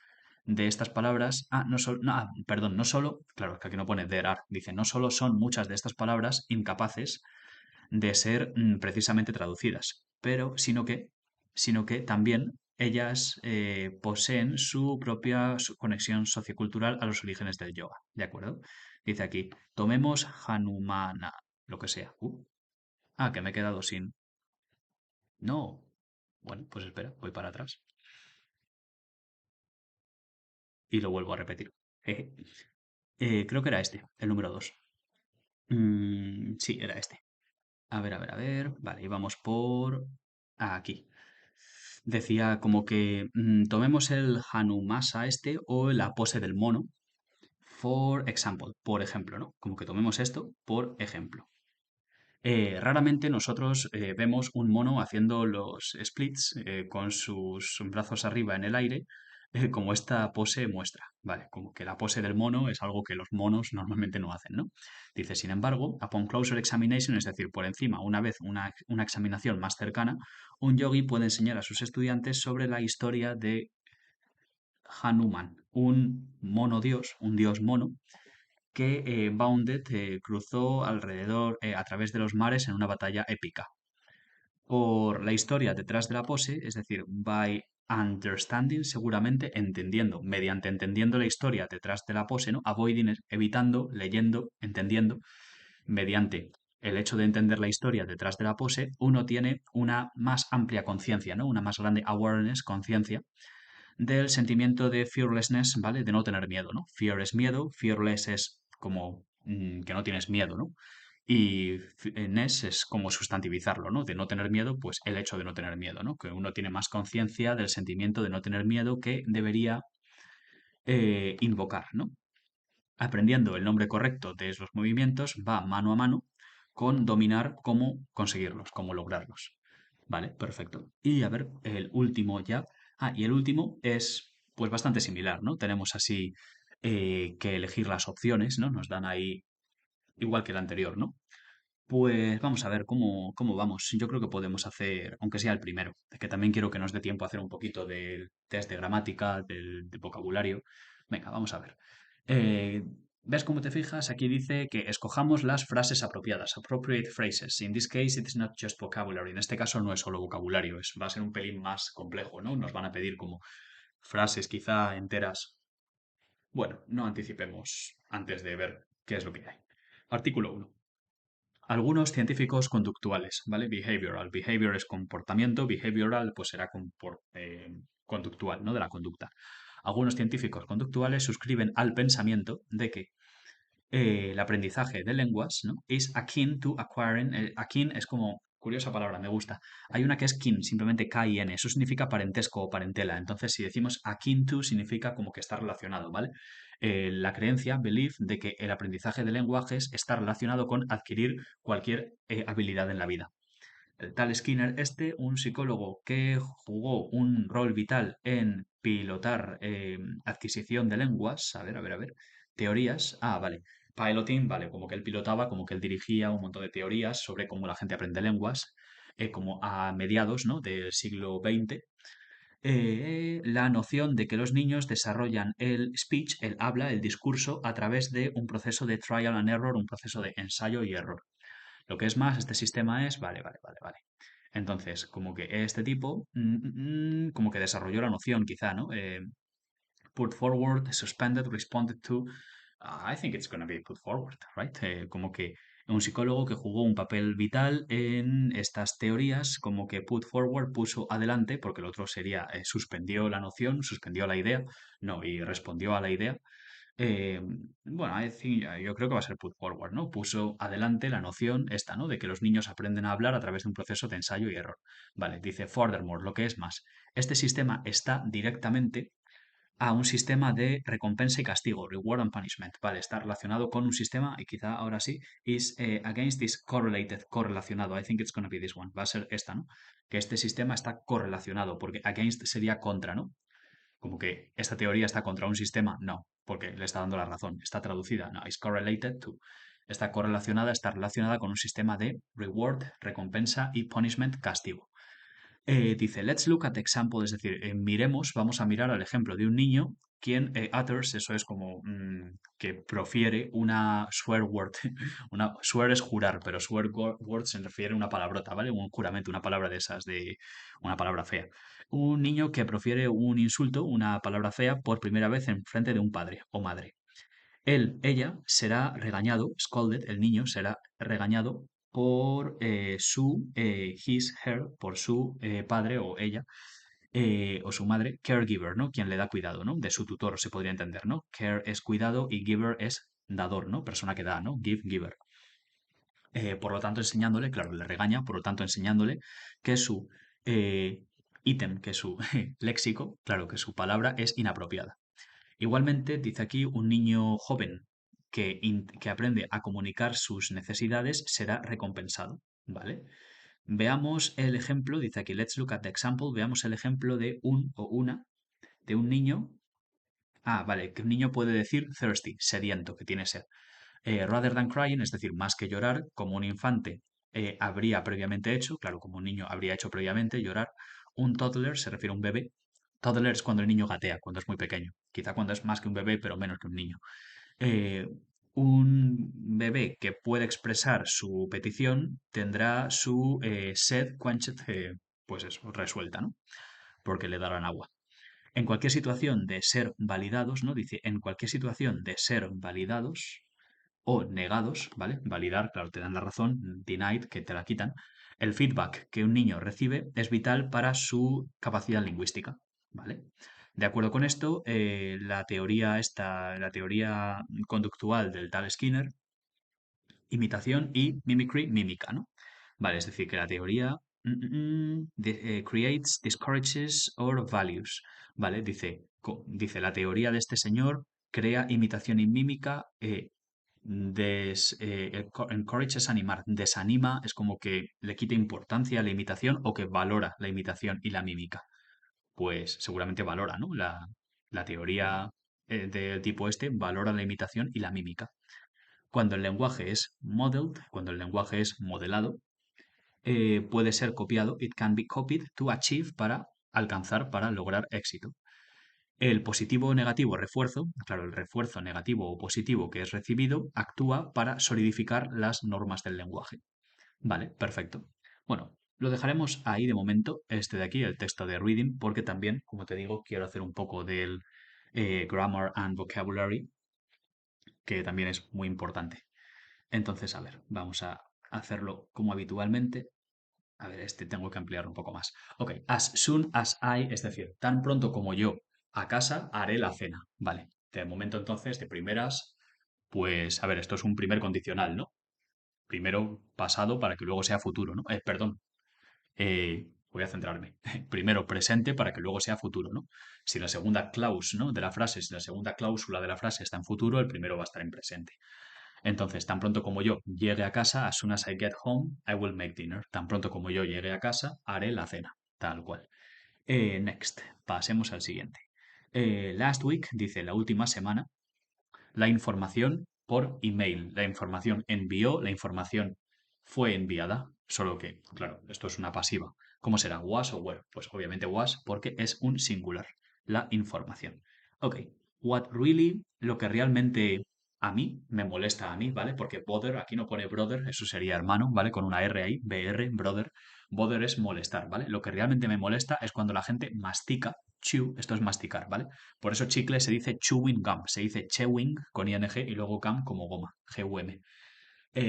de estas palabras, no solo, no, perdón, no solo, claro, es que aquí no pone there are, dice, no solo son muchas de estas palabras incapaces de ser precisamente traducidas, pero sino que también ellas poseen su propia conexión sociocultural a los orígenes del yoga, ¿de acuerdo? Dice aquí, tomemos Hanumana, lo que sea. Que me he quedado sin. No. Bueno, pues espera, voy para atrás y lo vuelvo a repetir. Jeje. Creo que era este, el número 2. Sí, era este. A ver. Vale, y vamos por aquí. Decía como que tomemos el Hanumasa este o la pose del mono, for example, por ejemplo, ¿no? Como que tomemos esto por ejemplo. Raramente nosotros vemos un mono haciendo los splits con sus brazos arriba en el aire, como esta pose muestra, ¿vale? Como que la pose del mono es algo que los monos normalmente no hacen, ¿no? Dice, sin embargo, upon closer examination, es decir, por encima, una vez una examinación más cercana, un yogi puede enseñar a sus estudiantes sobre la historia de Hanuman, un mono dios, un dios mono, que Bounded cruzó alrededor, a través de los mares en una batalla épica. Por la historia detrás de la pose, es decir, by understanding, seguramente entendiendo, mediante entendiendo la historia detrás de la pose, ¿no? Avoiding es evitando, leyendo, entendiendo, mediante el hecho de entender la historia detrás de la pose, uno tiene una más amplia conciencia, ¿no? Una más grande awareness, conciencia, del sentimiento de fearlessness, ¿vale? De no tener miedo, ¿no? Fear es miedo, fearless es como que no tienes miedo, ¿no? Y ness es como sustantivizarlo, ¿no? De no tener miedo, pues el hecho de no tener miedo, ¿no? Que uno tiene más conciencia del sentimiento de no tener miedo que debería invocar, ¿no? Aprendiendo el nombre correcto de esos movimientos va mano a mano con dominar cómo conseguirlos, cómo lograrlos. Vale, perfecto. Y a ver, el último ya. Y el último es pues bastante similar, ¿no? Tenemos así que elegir las opciones, ¿no? Nos dan ahí igual que el anterior, ¿no? Pues vamos a ver cómo vamos. Yo creo que podemos hacer, aunque sea el primero, que también quiero que nos dé tiempo a hacer un poquito del test de gramática, del vocabulario. Venga, vamos a ver. Eh, ¿Ves cómo te fijas? Aquí dice que escojamos las frases apropiadas, appropriate phrases. In this case, it is not just vocabulary. En este caso no es solo vocabulario, va a ser un pelín más complejo, ¿no? Nos van a pedir como frases quizá enteras. Bueno, no anticipemos antes de ver qué es lo que hay. Artículo 1. Algunos científicos conductuales, ¿vale? Behavioral. Behavior es comportamiento, behavioral pues será conductual, ¿no? De la conducta. Algunos científicos conductuales suscriben al pensamiento de que el aprendizaje de lenguas, ¿no? Es akin to acquiring. Akin es como, curiosa palabra, me gusta. Hay una que es kin, simplemente K-I-N. Eso significa parentesco o parentela. Entonces, si decimos akin to, significa como que está relacionado, ¿vale? La creencia, belief, de que el aprendizaje de lenguajes está relacionado con adquirir cualquier habilidad en la vida. El tal Skinner, un psicólogo que jugó un rol vital en pilotar adquisición de lenguas, a ver, teorías, vale, piloting, vale, como que él pilotaba, como que él dirigía un montón de teorías sobre cómo la gente aprende lenguas, como a mediados, ¿no? Del siglo XX, la noción de que los niños desarrollan el speech, el habla, el discurso, a través de un proceso de trial and error, un proceso de ensayo y error. Lo que es más, este sistema es, vale. Entonces, como que este tipo, como que desarrolló la noción, quizá, ¿no? Put forward, suspended, responded to. I think it's going to be put forward, right? Como que un psicólogo que jugó un papel vital en estas teorías, como que put forward puso adelante, porque el otro sería suspendió la noción, suspendió la idea, no, y respondió a la idea. Eh, bueno, yo creo que va a ser put forward, ¿no? Puso adelante la noción esta, ¿no? De que los niños aprenden a hablar a través de un proceso de ensayo y error. Vale, dice furthermore, lo que es más. Este sistema está directamente a un sistema de recompensa y castigo, reward and punishment. Vale, está relacionado con un sistema y quizá ahora sí, is against this correlated, correlacionado. I think it's going to be this one. Va a ser esta, ¿no? Que este sistema está correlacionado, porque against sería contra, ¿no? Como que esta teoría está contra un sistema, no, porque le está dando la razón. Está traducida, no, is correlated to. Está correlacionada, está relacionada con un sistema de reward, recompensa y punishment, castigo. Dice, let's look at the example, es decir, miremos, vamos a mirar al ejemplo de un niño quien utters, eso es como que profiere una swear word. Una, swear es jurar, pero word se refiere a una palabrota, ¿vale? Un juramento, una palabra de esas, de una palabra fea. Un niño que profiere un insulto, una palabra fea, por primera vez en frente de un padre o madre. Ella será regañado, scolded, el niño será regañado por his, her, por su padre o ella, o su madre, caregiver, ¿no? Quien le da cuidado, ¿no? De su tutor, se podría entender, ¿no? Care es cuidado y giver es dador, ¿no? Persona que da, ¿no? Give, giver. Por lo tanto, enseñándole, claro, le regaña, por lo tanto, enseñándole que su ítem, que su léxico, claro, que su palabra es inapropiada. Igualmente, dice aquí, un niño joven que aprende a comunicar sus necesidades será recompensado, ¿vale? Veamos el ejemplo, dice aquí, let's look at the example, veamos el ejemplo de un o una, de un niño. Ah, vale, que un niño puede decir thirsty, sediento, que tiene sed. Rather than crying, es decir, más que llorar, como un infante habría previamente hecho, claro, como un niño habría hecho previamente llorar, un toddler se refiere a un bebé. Toddler es cuando el niño gatea, cuando es muy pequeño. Quizá cuando es más que un bebé, pero menos que un niño. Eh, un bebé que puede expresar su petición tendrá su sed quenched, pues eso, resuelta, ¿no? Porque le darán agua. En cualquier situación de ser validados, ¿no? Dice, en cualquier situación de ser validados, o negados, ¿vale? Validar, claro, te dan la razón, denied, que te la quitan. El feedback que un niño recibe es vital para su capacidad lingüística, ¿vale? De acuerdo con esto, la teoría conductual del tal Skinner, imitación y mimicry, mímica, ¿no? Vale, es decir, que la teoría creates, discourages or values, ¿vale? Dice, la teoría de este señor crea imitación y mímica, encourage es animar, desanima es como que le quita importancia a la imitación o que valora la imitación y la mímica. Pues seguramente valora, ¿no? La teoría del tipo este valora la imitación y la mímica. Cuando el lenguaje es modeled, cuando el lenguaje es modelado, puede ser copiado, it can be copied to achieve, para alcanzar, para lograr éxito. El positivo o negativo refuerzo, claro, el refuerzo negativo o positivo que es recibido, actúa para solidificar las normas del lenguaje. Vale, perfecto. Bueno, lo dejaremos ahí de momento, este de aquí, el texto de reading, porque también, como te digo, quiero hacer un poco del grammar and vocabulary, que también es muy importante. Entonces, a ver, vamos a hacerlo como habitualmente. A ver, este tengo que ampliar un poco más. Ok, as soon as I, es decir, tan pronto como yo a casa haré la cena. Vale, de momento entonces, de primeras, pues, a ver, esto es un primer condicional, ¿no? Primero pasado para que luego sea futuro, ¿no? Perdón, voy a centrarme. Primero presente para que luego sea futuro, ¿no? Si la segunda clause, ¿no? De la frase, si la segunda cláusula de la frase está en futuro, el primero va a estar en presente. Entonces, tan pronto como yo llegue a casa, as soon as I get home, I will make dinner. Tan pronto como yo llegue a casa, haré la cena. Tal cual. Next. Pasemos al siguiente. Last week, dice la última semana, la información por email. La información envió, la información fue enviada. Solo que, claro, esto es una pasiva. ¿Cómo será? ¿Was o were? Pues obviamente was porque es un singular. La información. Ok. What really, lo que realmente a mí, me molesta a mí, ¿vale? Porque bother, aquí no pone brother, eso sería hermano, ¿vale? Con una R ahí, BR, brother. Bother es molestar, ¿vale? Lo que realmente me molesta es cuando la gente mastica, chew, esto es masticar, ¿vale? Por eso chicle se dice chewing gum, se dice chewing con ing y luego gum como goma, G-U-M.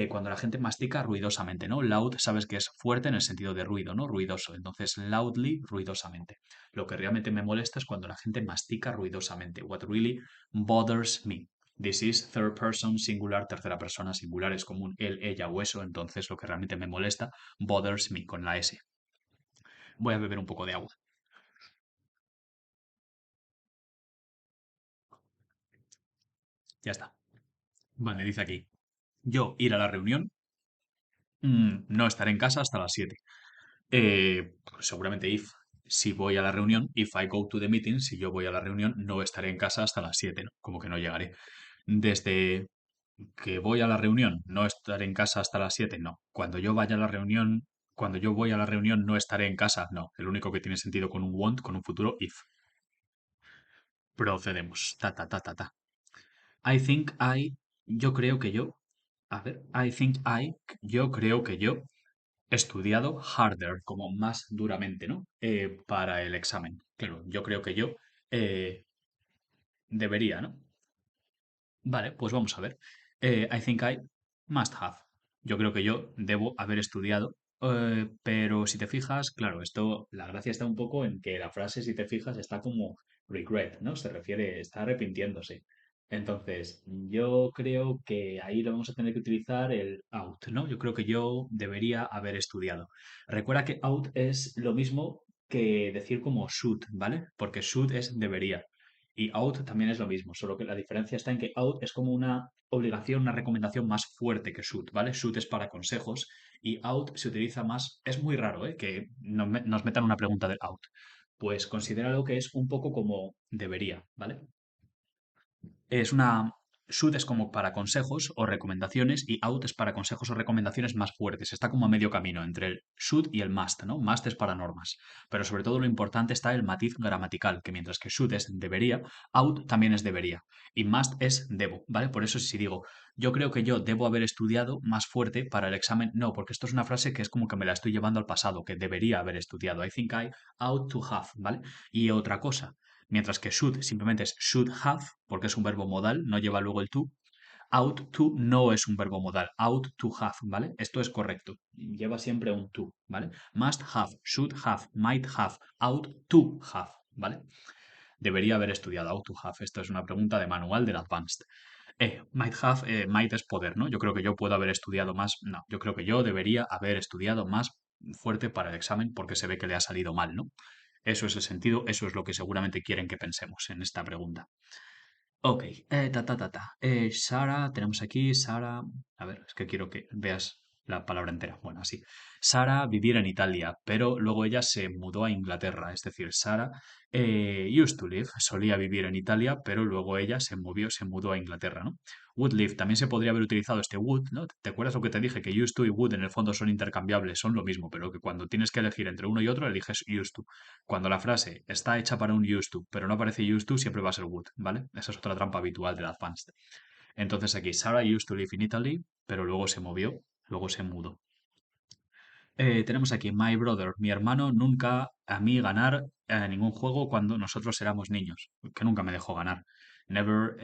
Cuando la gente mastica ruidosamente, ¿no? Loud, sabes que es fuerte en el sentido de ruido, ¿no? Ruidoso. Entonces, loudly, ruidosamente. Lo que realmente me molesta es cuando la gente mastica ruidosamente. What really bothers me. This is third person singular, tercera persona singular, es como un él, ella o eso. Entonces, lo que realmente me molesta, bothers me, con la S. Voy a beber un poco de agua. Ya está. Vale, dice aquí. Yo ir a la reunión, no estaré en casa hasta las 7. Pues seguramente si voy a la reunión, if I go to the meeting, si yo voy a la reunión, no estaré en casa hasta las 7, ¿no? Como que no llegaré. Desde que voy a la reunión, no estaré en casa hasta las 7, no. Cuando yo voy a la reunión, no estaré en casa, no. El único que tiene sentido con un want, con un futuro, if. Procedemos. Ta, ta, ta, ta, ta. I think yo creo que yo, a ver, yo creo que yo he estudiado harder, como más duramente, ¿no? Para el examen. Claro, yo creo que yo debería, ¿no? Vale, pues vamos a ver. I think I must have. Yo creo que yo debo haber estudiado, pero si te fijas, claro, la gracia está un poco en que la frase, si te fijas, está como regret, ¿no? Se refiere, está arrepintiéndose. Entonces, yo creo que ahí lo vamos a tener que utilizar el out, ¿no? Yo creo que yo debería haber estudiado. Recuerda que out es lo mismo que decir como should, ¿vale? Porque should es debería. Y out también es lo mismo, solo que la diferencia está en que out es como una obligación, una recomendación más fuerte que should, ¿vale? Should es para consejos y out se utiliza más, es muy raro, ¿eh? Que nos metan una pregunta del out. Pues considéralo que es un poco como debería, ¿vale? Es una... Should es como para consejos o recomendaciones y out es para consejos o recomendaciones más fuertes. Está como a medio camino entre el should y el must, ¿no? Must es para normas. Pero sobre todo lo importante está el matiz gramatical, que mientras que should es debería, out también es debería. Y must es debo, ¿vale? Por eso si digo, yo creo que yo debo haber estudiado más fuerte para el examen, no, porque esto es una frase que es como que me la estoy llevando al pasado, que debería haber estudiado. I think I ought to have, ¿vale? Y otra cosa. Mientras que should simplemente es should have, porque es un verbo modal, no lleva luego el to. Ought to no es un verbo modal. Ought to have, ¿vale? Esto es correcto. Lleva siempre un to, ¿vale? Must have, should have, might have, ought to have, ¿vale? Debería haber estudiado ought to have. Esto es una pregunta de manual del Advanced. Might have, might es poder, ¿no? Yo creo que yo puedo haber estudiado más. No, yo creo que yo debería haber estudiado más fuerte para el examen porque se ve que le ha salido mal, ¿no? Eso es el sentido, eso es lo que seguramente quieren que pensemos en esta pregunta. Ok, ta. Sara, tenemos aquí, Sara. A ver, es que quiero que veas la palabra entera. Bueno, así. Sara vivir en Italia, pero luego ella se mudó a Inglaterra. Es decir, Sara used to live, solía vivir en Italia, pero luego ella se mudó a Inglaterra, ¿no? Would live, también se podría haber utilizado este would, ¿no? ¿Te acuerdas lo que te dije? Que used to y would en el fondo son intercambiables, son lo mismo, pero que cuando tienes que elegir entre uno y otro, eliges used to. Cuando la frase está hecha para un used to, pero no aparece used to, siempre va a ser would, ¿vale? Esa es otra trampa habitual del advanced. Entonces aquí, Sarah used to live in Italy, pero luego se movió, luego se mudó. Tenemos aquí, my brother, mi hermano, nunca a mí ganar ningún juego cuando nosotros éramos niños, que nunca me dejó ganar. Never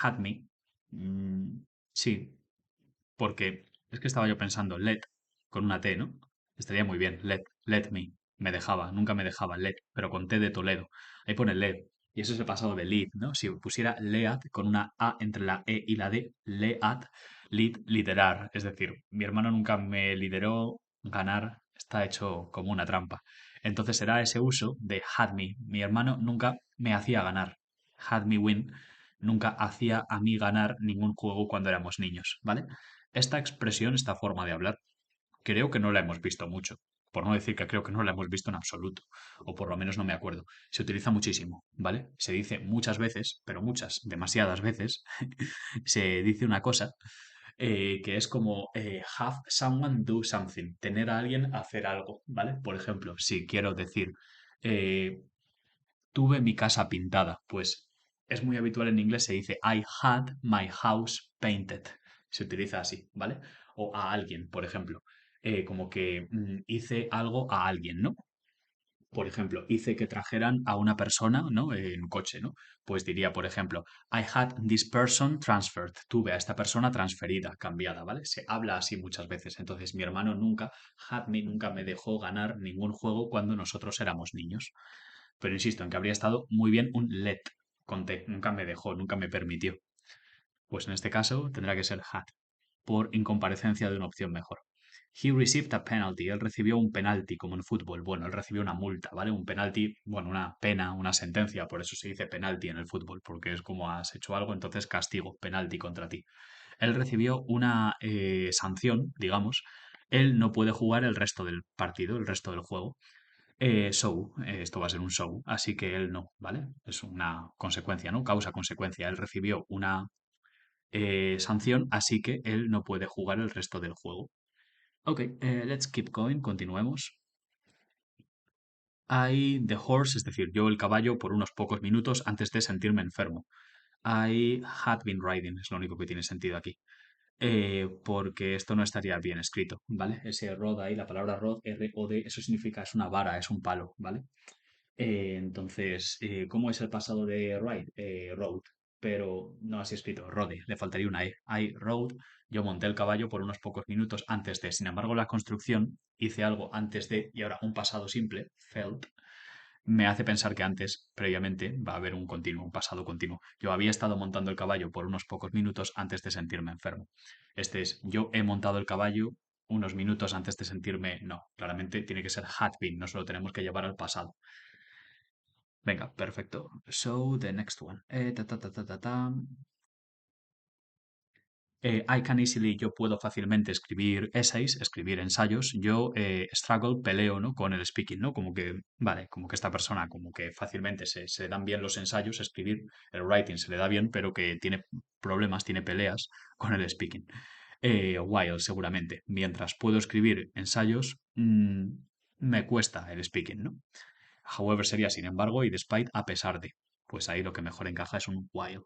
had me. Mm, sí, porque es que estaba yo pensando, let, con una T, ¿no? Estaría muy bien, let me, me dejaba, nunca me dejaba, let, pero con T de Toledo. Ahí pone let, y eso es el pasado de lead, ¿no? Si pusiera lead con una A entre la E y la D, lead, lead, liderar. Es decir, mi hermano nunca me lideró, ganar está hecho como una trampa. Entonces será ese uso de had me. Mi hermano nunca me hacía ganar. Had me win. Nunca hacía a mí ganar ningún juego cuando éramos niños, ¿vale? Esta expresión, esta forma de hablar, creo que no la hemos visto mucho. Por no decir que creo que no la hemos visto en absoluto. O por lo menos no me acuerdo. Se utiliza muchísimo, ¿vale? Se dice muchas veces, pero muchas, demasiadas veces, se dice una cosa que es como have someone do something. Tener a alguien hacer algo, ¿vale? Por ejemplo, si quiero decir eh, tuve mi casa pintada, pues es muy habitual en inglés, se dice I had my house painted. Se utiliza así, ¿vale? O a alguien, por ejemplo. Como que hice algo a alguien, ¿no? Por ejemplo, hice que trajeran a una persona, ¿no? En coche, ¿no? Pues diría, por ejemplo, I had this person transferred. Tuve a esta persona transferida, cambiada, ¿vale? Se habla así muchas veces. Entonces, mi hermano nunca me dejó ganar ningún juego cuando nosotros éramos niños. Pero insisto en que habría estado muy bien un let con T. Nunca me dejó, nunca me permitió. Pues en este caso tendrá que ser had, por incomparecencia de una opción mejor. He received a penalty. Él recibió un penalti, como en fútbol. Bueno, él recibió una multa, ¿vale? Un penalti, bueno, una pena, una sentencia. Por eso se dice penalti en el fútbol, porque es como has hecho algo, entonces castigo, penalti contra ti. Él recibió una sanción, digamos. Él no puede jugar el resto del partido, el resto del juego. Esto va a ser un show, así que él no, ¿vale? Es una consecuencia, ¿no? Causa-consecuencia. Él recibió una sanción, así que él no puede jugar el resto del juego. Ok, let's keep going, continuemos. The horse, es decir, yo el caballo por unos pocos minutos antes de sentirme enfermo. I had been riding, es lo único que tiene sentido aquí. Porque esto no estaría bien escrito, ¿vale? Ese rod ahí, la palabra rod, R-O-D, eso significa es una vara, es un palo, ¿vale? ¿Cómo es el pasado de ride? Road, pero no así escrito, rode, le faltaría una E. I rode, yo monté el caballo por unos pocos minutos antes de. Sin embargo, la construcción hice algo antes de, y ahora un pasado simple, felt, me hace pensar que antes, previamente, va a haber un continuo, un pasado continuo. Yo había estado montando el caballo por unos pocos minutos antes de sentirme enfermo. Este es, yo he montado el caballo unos minutos antes de sentirme. No, claramente tiene que ser had been, no solo tenemos que llevar al pasado. Venga, perfecto. So, the next one. Ta, ta, ta, ta, ta, ta. I can easily, yo puedo fácilmente escribir essays, escribir ensayos. Yo struggle, peleo, ¿no? Con el speaking, ¿no? Como que, vale, como que esta persona, como que fácilmente se dan bien los ensayos, escribir, el writing se le da bien, pero que tiene problemas, tiene peleas con el speaking. While, seguramente. Mientras puedo escribir ensayos, me cuesta el speaking, ¿no? However sería sin embargo y despite a pesar de. Pues ahí lo que mejor encaja es un while.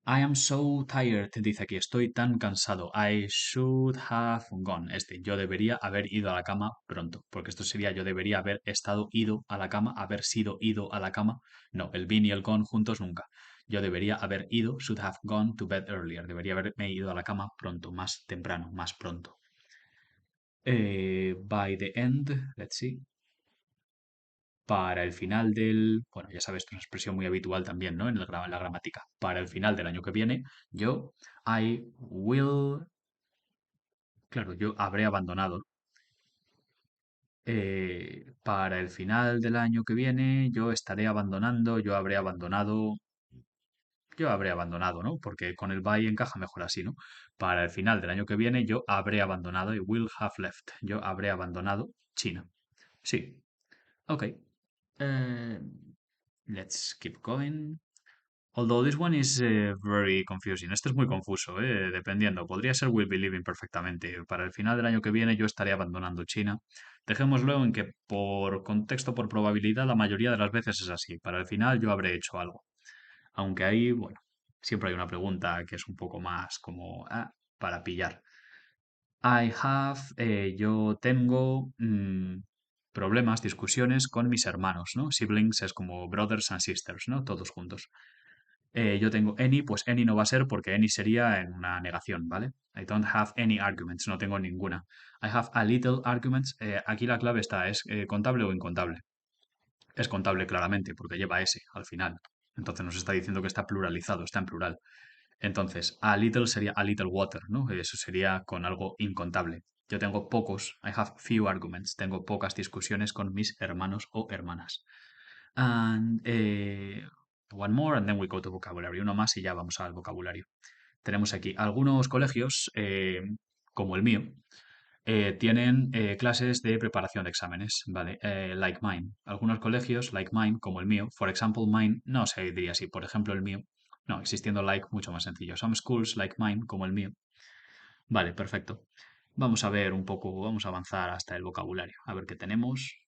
I am so tired, dice aquí, estoy tan cansado. I should have gone. Yo debería haber ido a la cama pronto, porque esto sería yo debería haber estado ido a la cama, haber sido ido a la cama. No, el been y el gone juntos nunca. Yo debería haber ido, should have gone to bed earlier. Debería haberme ido a la cama pronto, más temprano, más pronto. By the end, let's see. Para el final del, bueno, ya sabes, es una expresión muy habitual también, ¿no? En la gramática. Para el final del año que viene, yo, I will, claro, yo habré abandonado. Para el final del año que viene, yo estaré abandonando, yo habré abandonado, ¿no? Porque con el by encaja mejor así, ¿no? Para el final del año que viene, yo habré abandonado, y will have left, yo habré abandonado China. Sí, ok. Eh, let's keep going. Although this one is very confusing. Este es muy confuso, dependiendo. Podría ser will be living perfectamente. Para el final del año que viene yo estaré abandonando China. Dejémoslo en que por contexto, por probabilidad, la mayoría de las veces es así. Para el final yo habré hecho algo. Aunque ahí, bueno, siempre hay una pregunta que es un poco más como para pillar. I have, yo tengo problemas, discusiones con mis hermanos, ¿no? Siblings es como brothers and sisters, ¿no? Todos juntos. Yo tengo any, pues any no va a ser porque any sería en una negación, ¿vale? I don't have any arguments, no tengo ninguna. I have a little arguments. Aquí la clave está, ¿es contable o incontable? Es contable claramente porque lleva S al final. Entonces nos está diciendo que está pluralizado, está en plural. Entonces, a little sería a little water, ¿no? Eso sería con algo incontable. Yo tengo pocos, I have few arguments, tengo pocas discusiones con mis hermanos o hermanas. And one more, and then we go to vocabulary. Uno más y ya vamos al vocabulario. Tenemos aquí algunos colegios, como el mío, tienen clases de preparación de exámenes, ¿vale? Like mine. Algunos colegios, like mine, como el mío, for example, mine, no se diría así, por ejemplo, el mío. No, existiendo like, mucho más sencillo. Some schools, like mine, como el mío. Vale, perfecto. Vamos a ver un poco, vamos a avanzar hasta el vocabulario. A ver qué tenemos.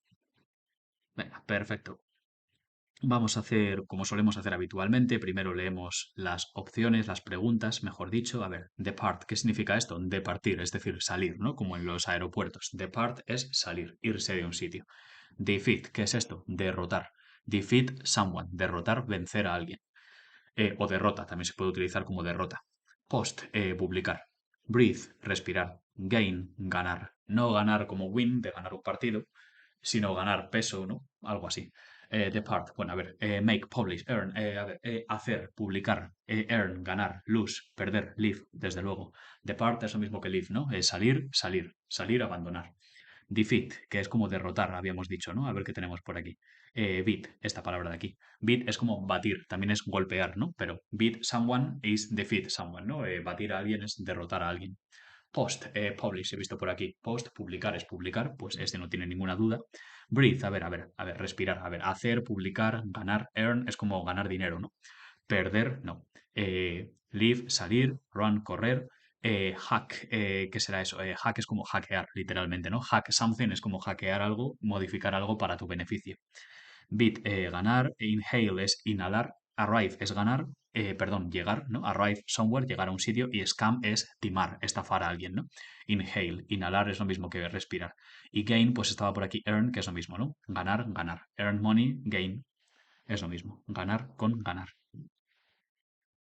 Venga, perfecto. Vamos a hacer como solemos hacer habitualmente. Primero leemos las opciones, las preguntas, mejor dicho. A ver, depart, ¿qué significa esto? Departir, es decir, salir, ¿no? Como en los aeropuertos. Depart es salir, irse de un sitio. Defeat, ¿qué es esto? Derrotar. Defeat someone, derrotar, vencer a alguien. O derrota, también se puede utilizar como derrota. Post, publicar. Breathe, respirar. Gain, ganar. No ganar como win, de ganar un partido, sino ganar peso, ¿no? Algo así. Depart, bueno, a ver, make, publish, earn, a ver, hacer, publicar, earn, ganar, lose, perder, leave, desde luego. Depart es lo mismo que leave, ¿no? Salir, salir, salir, abandonar. Defeat, que es como derrotar, habíamos dicho, ¿no? A ver qué tenemos por aquí. Beat, esta palabra de aquí. Beat es como batir, también es golpear, ¿no? Pero beat someone is defeat someone, ¿no? Batir a alguien es derrotar a alguien. Post, publish, he visto por aquí. Post, publicar es publicar, pues este no tiene ninguna duda. Breathe, a ver, respirar, a ver, hacer, publicar, ganar, earn, es como ganar dinero, ¿no? Perder, no. Leave, salir, run, correr. Hack, ¿qué será eso? Hack es como hackear, literalmente, ¿no? Hack something es como hackear algo, modificar algo para tu beneficio. Beat, ganar. Inhale es inhalar. Arrive es ganar. Perdón, llegar, ¿no? Arrive somewhere, llegar a un sitio. Y scam es timar, estafar a alguien, ¿no? Inhale, inhalar es lo mismo que respirar. Y gain, pues estaba por aquí earn, que es lo mismo, ¿no? Ganar, ganar. Earn money, gain, es lo mismo. Ganar con ganar.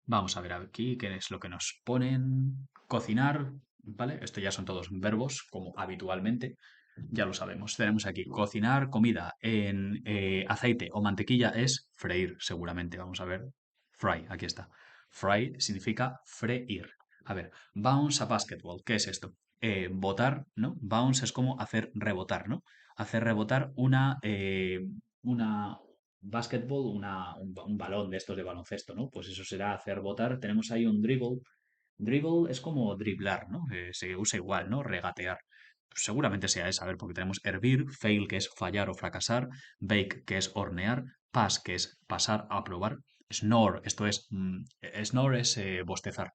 Vamos a ver aquí qué es lo que nos ponen. Cocinar, ¿vale? Esto ya son todos verbos, como habitualmente. Ya lo sabemos. Tenemos aquí cocinar comida en aceite o mantequilla es freír, seguramente. Vamos a ver. Fry, aquí está. Fry significa freír. A ver, bounce a basketball. ¿Qué es esto? Botar, ¿no? Bounce es como hacer rebotar, ¿no? Hacer rebotar una basketball, un balón de estos de baloncesto, ¿no? Pues eso será hacer botar. Tenemos ahí un dribble. Dribble es como driblar, ¿no? Se usa igual, ¿no? Regatear. Pues seguramente sea esa, a ver, porque tenemos hervir, fail, que es fallar o fracasar, bake, que es hornear, pass, que es pasar a probar, snore, esto es, snore es bostezar.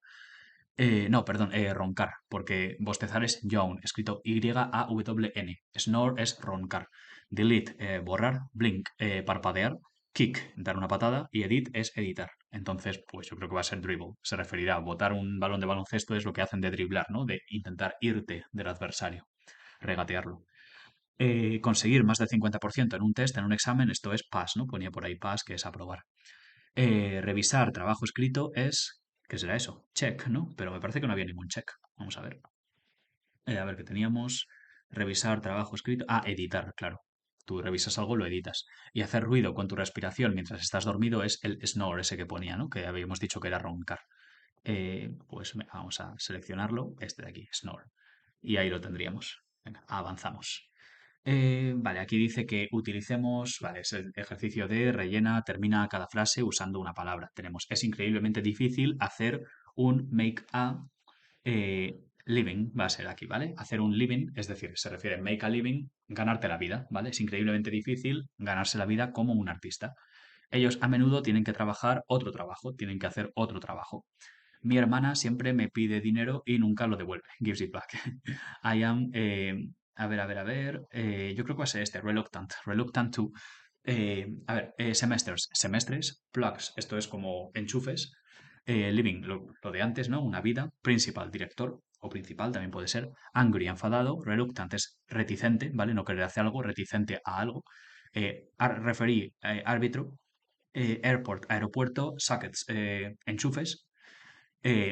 No, perdón, roncar, porque bostezar es yawn, escrito Y-A-W-N. Snore es roncar. Delete, borrar. Blink, parpadear. Kick, dar una patada. Y edit es editar. Entonces, pues yo creo que va a ser dribble. Se referirá a botar un balón de baloncesto, es lo que hacen de driblar, ¿no? De intentar irte del adversario, regatearlo. Conseguir más del 50% en un test, en un examen, esto es pass, ¿no? Ponía por ahí pass, que es aprobar. Revisar trabajo escrito es, ¿qué será eso? Check, ¿no? Pero me parece que no había ningún check. Vamos a ver. A ver qué teníamos. Revisar trabajo escrito. Ah, editar, claro. Tú revisas algo, lo editas. Y hacer ruido con tu respiración mientras estás dormido es el snore ese que ponía, ¿no? Que habíamos dicho que era roncar. Pues vamos a seleccionarlo. Este de aquí, snore. Y ahí lo tendríamos. Venga, avanzamos. Vale, aquí dice que utilicemos, vale, es el ejercicio de rellena, termina cada frase usando una palabra. Tenemos, es increíblemente difícil hacer un make a eh, living, va a ser aquí, ¿vale? Hacer un living, es decir, se refiere a make a living, ganarte la vida, ¿vale? Es increíblemente difícil ganarse la vida como un artista. Ellos a menudo tienen que trabajar otro trabajo, tienen que hacer otro trabajo. Mi hermana siempre me pide dinero y nunca lo devuelve. Gives it back. I am, a ver, yo creo que va a ser este, reluctant. Reluctant to. Semesters. Semestres, plugs, esto es como enchufes. Living, lo de antes, ¿no? Una vida. Principal, director o principal también puede ser. Angry, enfadado. Reluctant es reticente, ¿vale? No querer hacer algo, reticente a algo. Referí, árbitro. Airport, aeropuerto. Sockets, enchufes.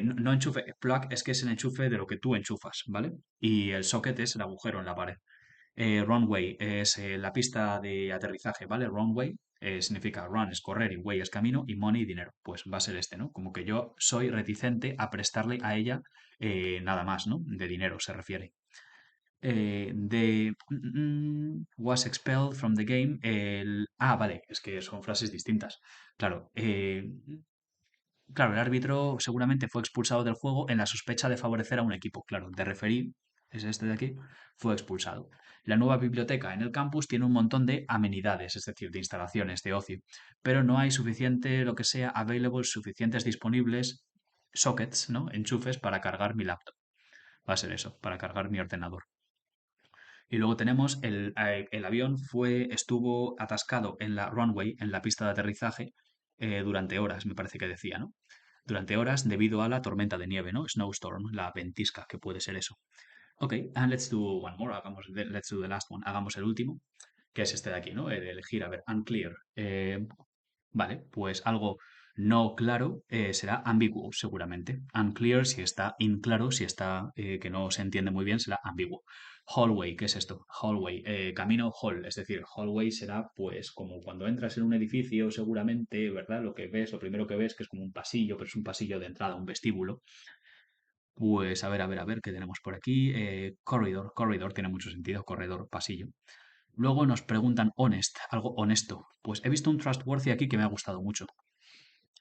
No enchufe, plug es que es el enchufe de lo que tú enchufas, ¿vale? Y el socket es el agujero en la pared. Runway es la pista de aterrizaje, ¿vale? Runway significa run es correr y way es camino y money dinero. Pues va a ser este, ¿no? Como que yo soy reticente a prestarle a ella nada más, ¿no? De dinero se refiere. Was expelled from the game. Vale, es que son frases distintas. Claro, claro, el árbitro seguramente fue expulsado del juego en la sospecha de favorecer a un equipo. Claro, de referí, es este de aquí, fue expulsado. La nueva biblioteca en el campus tiene un montón de amenidades, es decir, de instalaciones de ocio, pero no hay suficiente, lo que sea, available, suficientes disponibles sockets, ¿no? Enchufes para cargar mi laptop. Va a ser eso, para cargar mi ordenador. Y luego tenemos el avión estuvo atascado en la runway, en la pista de aterrizaje, durante horas, me parece que decía, ¿no? Durante horas debido a la tormenta de nieve, ¿no? Snowstorm, la ventisca, que puede ser eso. Ok, and let's do one more. Let's do the last one. Hagamos el último, que es este de aquí, ¿no? El de elegir, a ver, unclear. Vale, pues algo no claro será ambiguo, seguramente. Unclear si está inclaro, si está que no se entiende muy bien, será ambiguo. Hallway, ¿qué es esto? Hallway, camino hall, es decir, hallway será pues como cuando entras en un edificio, seguramente, ¿verdad? Lo que ves, lo primero que ves, que es como un pasillo, pero es un pasillo de entrada, un vestíbulo. Pues a ver, ¿qué tenemos por aquí? Corridor, corridor, tiene mucho sentido, corredor, pasillo. Luego nos preguntan honest, algo honesto. Pues he visto un trustworthy aquí que me ha gustado mucho.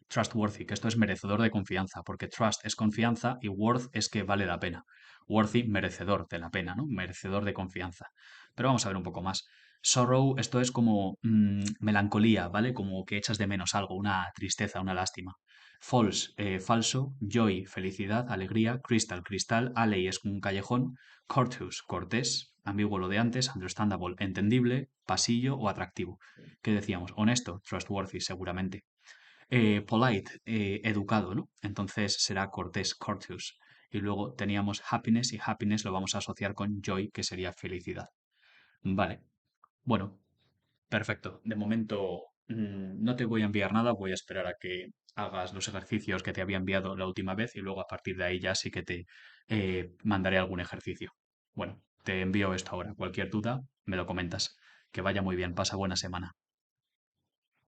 Trustworthy, que esto es merecedor de confianza, porque trust es confianza y worth es que vale la pena. Worthy, merecedor de la pena, ¿no? Merecedor de confianza. Pero vamos a ver un poco más. Sorrow, esto es como melancolía, ¿vale? Como que echas de menos algo, una tristeza, una lástima. False, falso. Joy, felicidad, alegría. Crystal, cristal. Alley es un callejón. Courteous, cortés. Ambiguo lo de antes. Understandable, entendible. Pasillo o atractivo. ¿Qué decíamos? Honesto, trustworthy, seguramente. Polite, educado, ¿no? Entonces será cortés, courteous. Y luego teníamos happiness y happiness lo vamos a asociar con joy, que sería felicidad. Vale, bueno, perfecto. De momento no te voy a enviar nada, voy a esperar a que hagas los ejercicios que te había enviado la última vez y luego a partir de ahí ya sí que te mandaré algún ejercicio. Bueno, te envío esto ahora. Cualquier duda, me lo comentas. Que vaya muy bien, pasa buena semana.